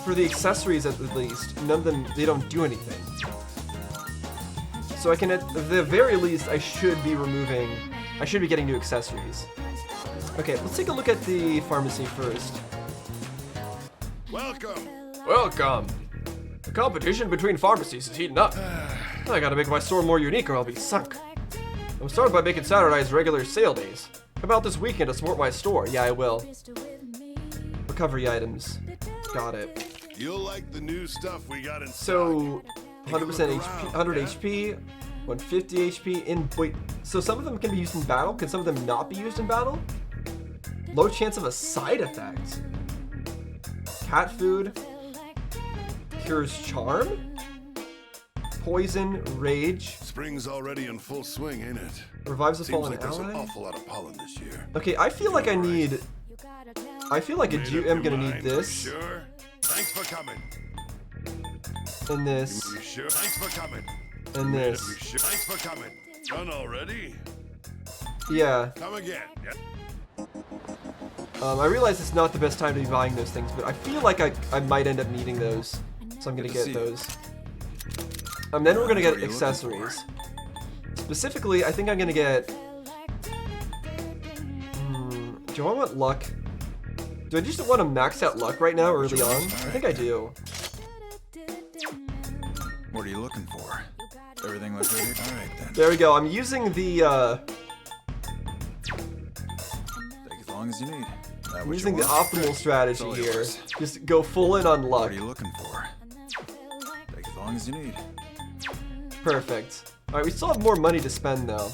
for the accessories at least, none of them, they don't do anything. So I can, at the very least, I should be getting new accessories. Okay, let's take a look at the pharmacy first.
Welcome.
Welcome. The competition between pharmacies is heating up. I gotta make my store more unique or I'll be sunk. I'm starting by making Saturdays regular sale days. How about this weekend to support my store? Yeah, I will. Recovery items. Got it.
You'll like the new stuff we got in
So, 100% HP, 100 HP, 150 HP in... Wait, so some of them can be used in battle? Can some of them not be used in battle? Low chance of a side effect. Cat food. Cures charm. Poison, rage.
Spring's already in full swing, ain't it?
Revives a
Seems
fallen
like there's an
ally.
awful lot of pollen this year.
Okay, I feel like I need... I feel like
Made up
I'm
your
gonna need
mind,
this.
Sure. Thanks for coming.
And this.
You sure? Thanks for coming.
And
Made up
this.
your sure? Thanks for coming. Done already?
Yeah.
Come again. Yeah.
I realize it's not the best time to be buying those things, but I feel like I might end up needing those. So I'm gonna get those. Then we're gonna get accessories. Specifically, I think I'm gonna get... do I want luck? Do I just want to max out luck right now, early on? I think I do.
What are you looking for? Everything looks good? Alright then.
There we go. I'm using the,
Take as long as you need.
I'm using the optimal strategy here. Just go full in on luck.
What are you looking for? Take as long as you need.
Perfect. Alright, we still have more money to spend though.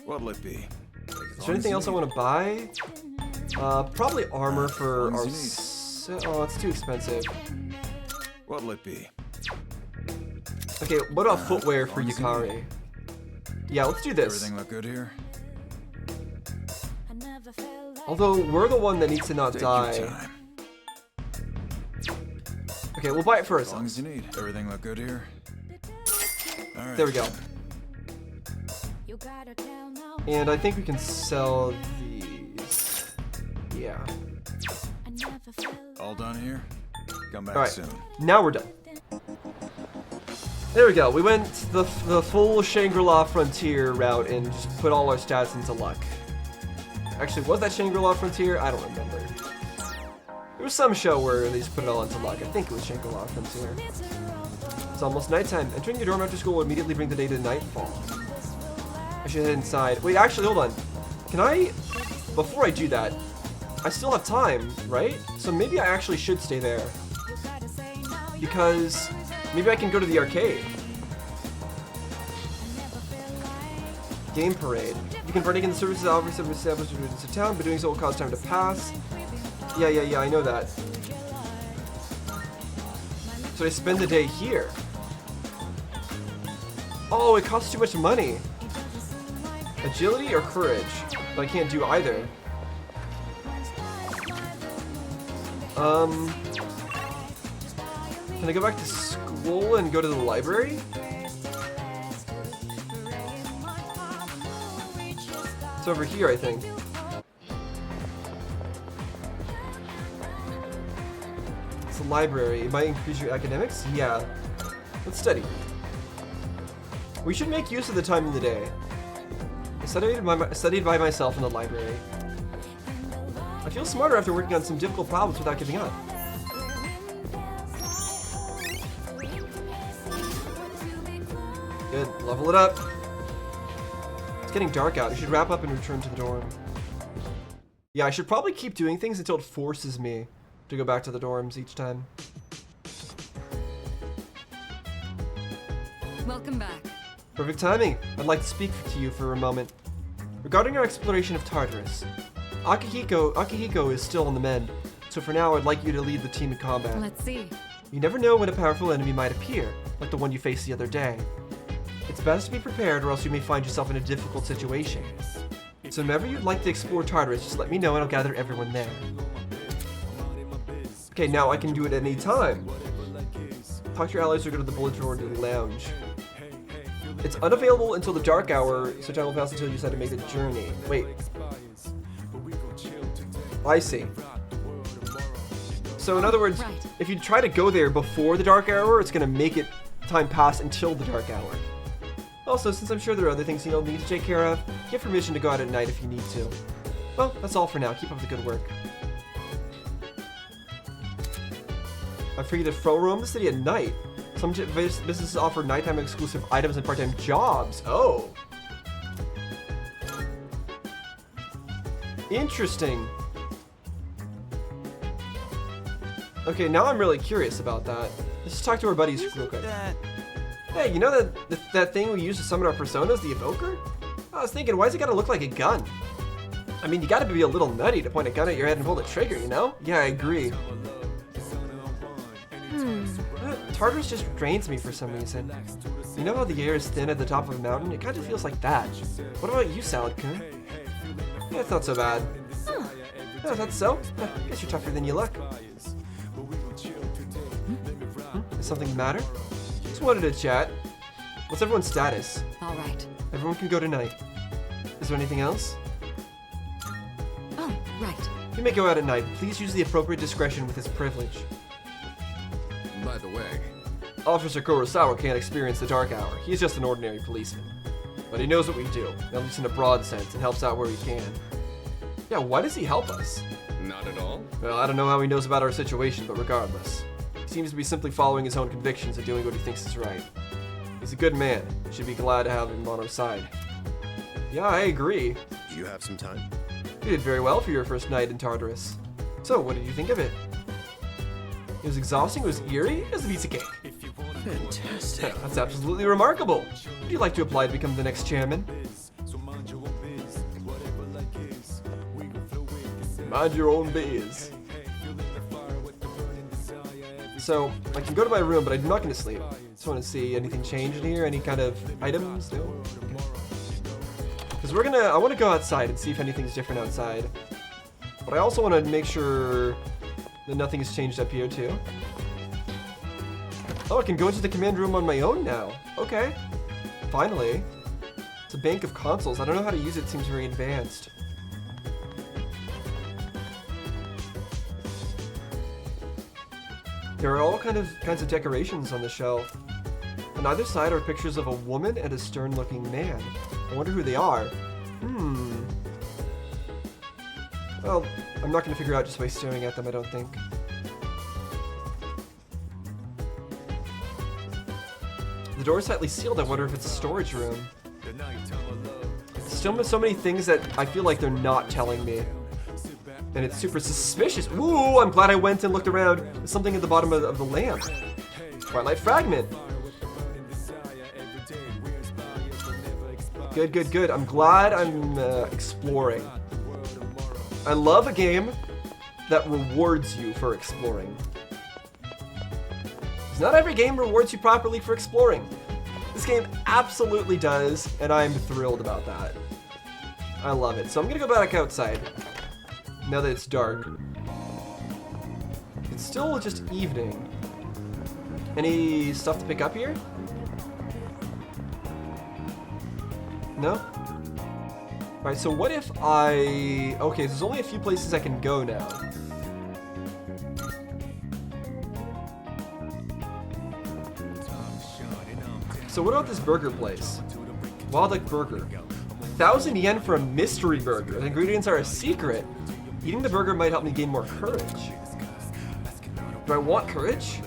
What'll it be?
Is there anything else I want to buy? Probably armor for our... Oh, it's too expensive.
What'll it be?
Okay, what about footwear for Yukari? Yeah, let's do this.
Everything look good here?
Although, we're the one that needs to not die. Okay, we'll buy it for
as long as you need. Everything look good here? Alright.
There we go. And I think we can sell these. Yeah.
All done here? Come back
Alright,
soon.
now we're done. There we go. We went the full Shangri-La Frontier route and just put all our stats into luck. Actually, was that Shangri-La Frontier? I don't remember. There was some show where they just put it all into luck. I think it was Shangri-La Frontier. It's almost nighttime. Entering your dorm after school will immediately bring the day to nightfall. I should head inside. Wait, actually, hold on. Can I... Before I do that, I still have time, right? So maybe I actually should stay there. Because maybe I can go to the arcade. Game parade. You can partake in the services offered to established residents of town, but doing so will cause time to pass. Yeah, I know that. So I spend the day here. Oh, it costs too much money. Agility or courage? But I can't do either. Can I go back to school and go to the library? It's over here, I think. It's a library. It might increase your academics? Yeah. Let's study. We should make use of the time in the day. I studied by myself in the library. I feel smarter after working on some difficult problems without giving up. Good, level it up. It's getting dark out. I should wrap up and return to the dorm. Yeah, I should probably keep doing things until it forces me to go back to the dorms each time.
Welcome back.
Perfect timing. I'd like to speak to you for a moment. Regarding our exploration of Tartarus, Akihiko is still on the mend, so for now I'd like you to lead the team in combat.
Let's see.
You never know when a powerful enemy might appear, like the one you faced the other day. It's best to be prepared or else you may find yourself in a difficult situation. So whenever you'd like to explore Tartarus, just let me know and I'll gather everyone there. Okay, now I can do it at any time. Talk to your allies or go to the bulletin board to the lounge. It's unavailable until the dark hour, so time will pass until you decide to make the journey. Wait. I see. So in other words,
right.
if you try to go there before the dark hour, it's gonna make it time pass until the dark hour. Also, since I'm sure there are other things you'll need to take care of, get permission to go out at night if you need to. Well, that's all for now. Keep up the good work. I figured to roam the city at night. Some businesses offer nighttime exclusive items and part-time jobs. Oh. Interesting. Okay, now I'm really curious about that. Let's just talk to our buddies real quick. Hey, you know that thing we use to summon our personas, the evoker? I was thinking, why does it gotta look like a gun? I mean, you gotta be a little nutty to point a gun at your head and pull the trigger, you know? Yeah, I agree. Tartarus just drains me for some reason. You know how the air is thin at the top of a mountain? It kind of feels like that. What about you, Salad-kun? Yeah, it's not so bad. Huh. Oh, that's so? Guess you're tougher than you look. Is something the matter? Just wanted to chat. What's everyone's status?
All right.
Everyone can go tonight. Is there anything else?
Oh, right.
You may go out at night. Please use the appropriate discretion with this privilege.
By the way,
Officer Kurosawa can't experience the dark hour. He's just an ordinary policeman. But he knows what we do, at least in a broad sense, and helps out where he can. Yeah, why does he help us?
not at all.
Well, I don't know how he knows about our situation, but regardless. He seems to be simply following his own convictions and doing what he thinks is right. He's a good man. We should be glad to have him on our side. Yeah, I agree.
Do you have some time?
You did very well for your first night in Tartarus. So, what did you think of it? It was exhausting, it was eerie, it was a piece of cake.
Fantastic.
That's absolutely remarkable. Would you like to apply to become the next chairman? Mind your own biz. So, I can go to my room, but I'm not going to sleep. Just want to see anything change in here, any kind of items? No? Because I want to go outside and see if anything's different outside. But I also want to make sure that nothing has changed up here too. Oh, I can go into the command room on my own now. Okay. Finally. It's a bank of consoles. I don't know how to use it. It seems very advanced. There are all kinds of decorations on the shelf. On either side are pictures of a woman and a stern-looking man. I wonder who they are. Well, I'm not going to figure out just by staring at them, I don't think. The door is tightly sealed. I wonder if it's a storage room. Still so many things that I feel like they're not telling me. And it's super suspicious. Ooh, I'm glad I went and looked around. There's something at the bottom of the lamp. Twilight fragment. Good, good, good. I'm glad I'm exploring. I love a game that rewards you for exploring. Because not every game rewards you properly for exploring. This game absolutely does, and I'm thrilled about that. I love it. So I'm gonna go back outside. Now that it's dark. It's still just evening. Any stuff to pick up here? No? Alright, so what if I... Okay, there's only a few places I can go now. So what about this burger place? Wildlife Burger. 1,000 yen for a mystery burger. The ingredients are a secret. Eating the burger might help me gain more courage. Do I want courage?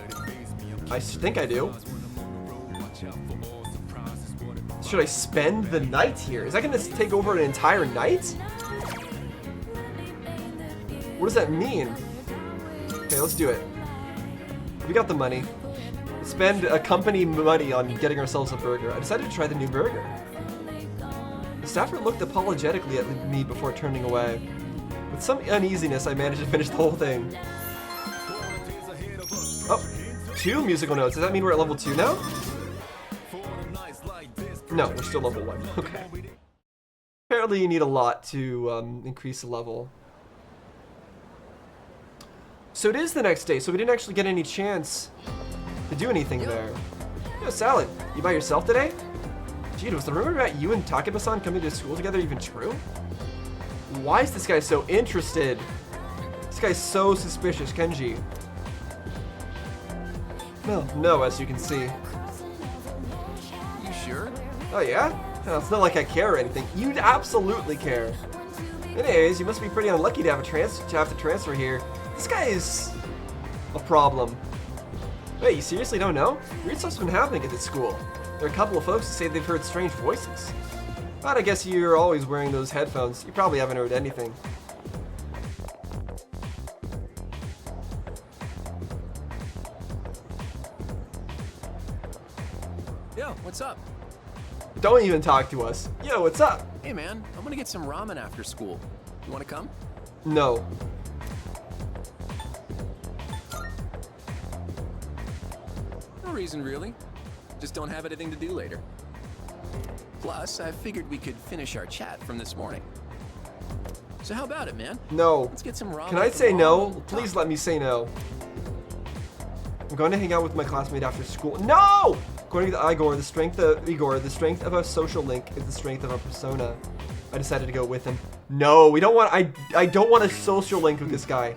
I think I do. Should I spend the night here? Is that gonna take over an entire night? What does that mean? Okay, let's do it. We got the money. Spend a company money on getting ourselves a burger. I decided to try the new burger. The staffer looked apologetically at me before turning away. With some uneasiness, I managed to finish the whole thing. Oh, 2 musical notes. Does that mean we're at level 2 now? No, we're still level 1. Okay. Apparently you need a lot to increase the level. So it is the next day, so we didn't actually get any chance to do anything there. Yo, Salad, you by yourself today? Gee, was the rumor about you and Takeba-san coming to school together even true? Why is this guy so interested? This guy's so suspicious, Kenji. No, as you can see.
You sure?
Oh yeah? No, it's not like I care or anything. You'd absolutely care. Anyways, you must be pretty unlucky to have to transfer here. This guy is a problem. Wait, you seriously don't know? Weird stuff's been happening at this school. There are a couple of folks who say they've heard strange voices. But I guess you're always wearing those headphones. You probably haven't heard anything.
Yo, what's up?
Don't even talk to us. Yo, what's up?
Hey man, I'm gonna get some ramen after school. You wanna come?
No.
No reason really. Just don't have anything to do later. Plus, I figured we could finish our chat from this morning. So how about it, man?
No.
Let's get some ramen.
Can I say no? Please let me say no. I'm going to hang out with my classmate after school. No! According to Igor, the strength of a social link is the strength of a persona. I decided to go with him. No, we don't want. I don't want a social link with this guy.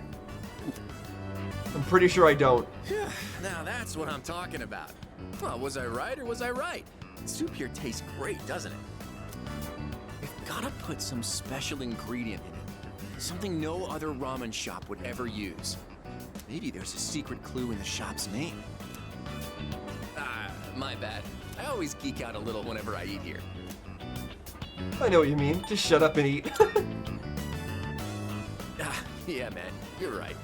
I'm pretty sure I don't.
Now that's what I'm talking about. Well, was I right or was I right? Soup here tastes great, doesn't it? We've gotta put some special ingredient in it. Something no other ramen shop would ever use. Maybe there's a secret clue in the shop's name. My bad. I always geek out a little whenever I eat here.
I know what you mean. Just shut up and eat.
Yeah, man, you're right.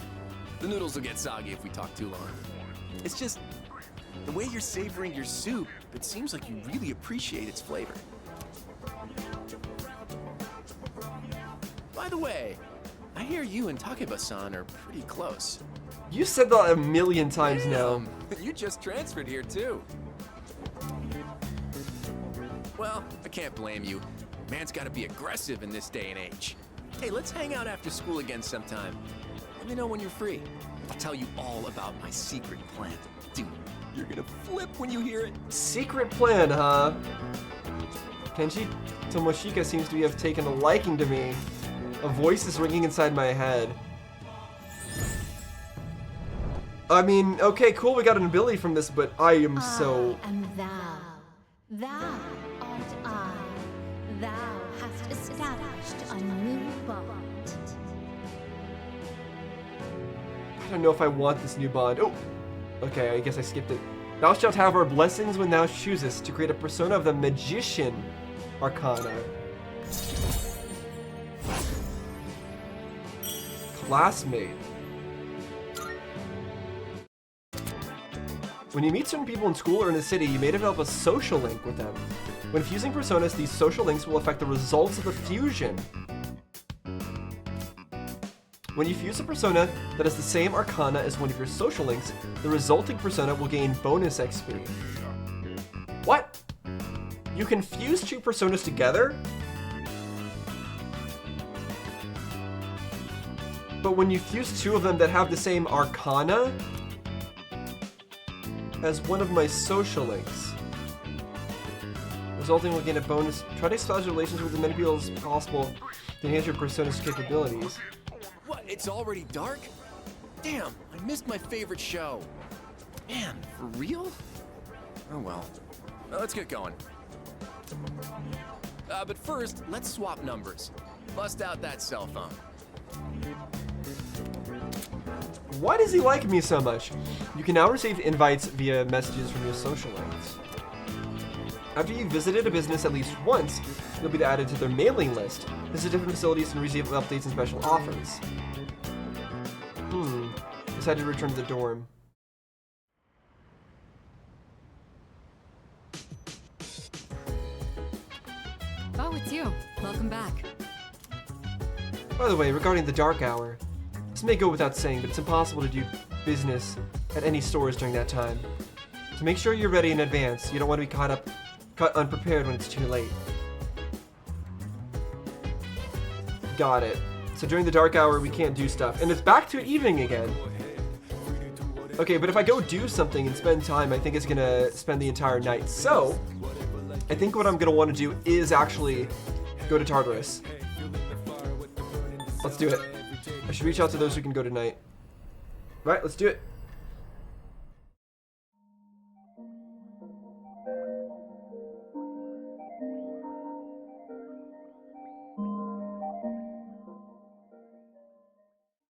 The noodles will get soggy if we talk too long. It's just the way you're savoring your soup, it seems like you really appreciate its flavor. By the way, I hear you and Takeba-san are pretty close.
You said that a million times now.
You just transferred here too. Well, I can't blame you. Man's gotta be aggressive in this day and age. Hey, let's hang out after school again sometime. Let me know when you're free. I'll tell you all about my secret plan. Dude, you're gonna flip when you hear it.
Secret plan, huh? Kenji Tomoshika seems to have taken a liking to me. A voice is ringing inside my head. I mean, okay, cool, we got an ability from this, but I am so...
I am thou. Thou art I. Thou hast established a new bond.
I don't know if I want this new bond. Oh, okay, I guess I skipped it. Thou shalt have our blessings when thou choosest to create a persona of the Magician Arcana. Classmate. When you meet certain people in school or in the city, you may develop a social link with them. When fusing personas, these social links will affect the results of the fusion. When you fuse a persona that has the same arcana as one of your social links, the resulting persona will gain bonus XP. What? You can fuse two personas together? But when you fuse two of them that have the same arcana as one of my social links, resulting will gain a bonus. Try to establish relations with as many people as possible to enhance your persona's capabilities.
What, it's already dark? Damn, I missed my favorite show. Man, for real? Oh well. Let's get going. But first, let's swap numbers. Bust out that cell phone.
Why does he like me so much? You can now receive invites via messages from your social links. After you've visited a business at least once, you'll be added to their mailing list, visit different facilities, and receive updates and special offers. Decided to return to the dorm.
Oh, it's you. Welcome back.
By the way, regarding the dark hour, this may go without saying, but it's impossible to do business at any stores during that time. So make sure you're ready in advance. You don't want to be caught unprepared when it's too late. Got it. So during the dark hour, we can't do stuff. And it's back to evening again. Okay, but if I go do something and spend time, I think it's gonna spend the entire night. So, I think what I'm gonna want to do is actually go to Tartarus. Let's do it. I should reach out to those who can go tonight. Right, let's do it.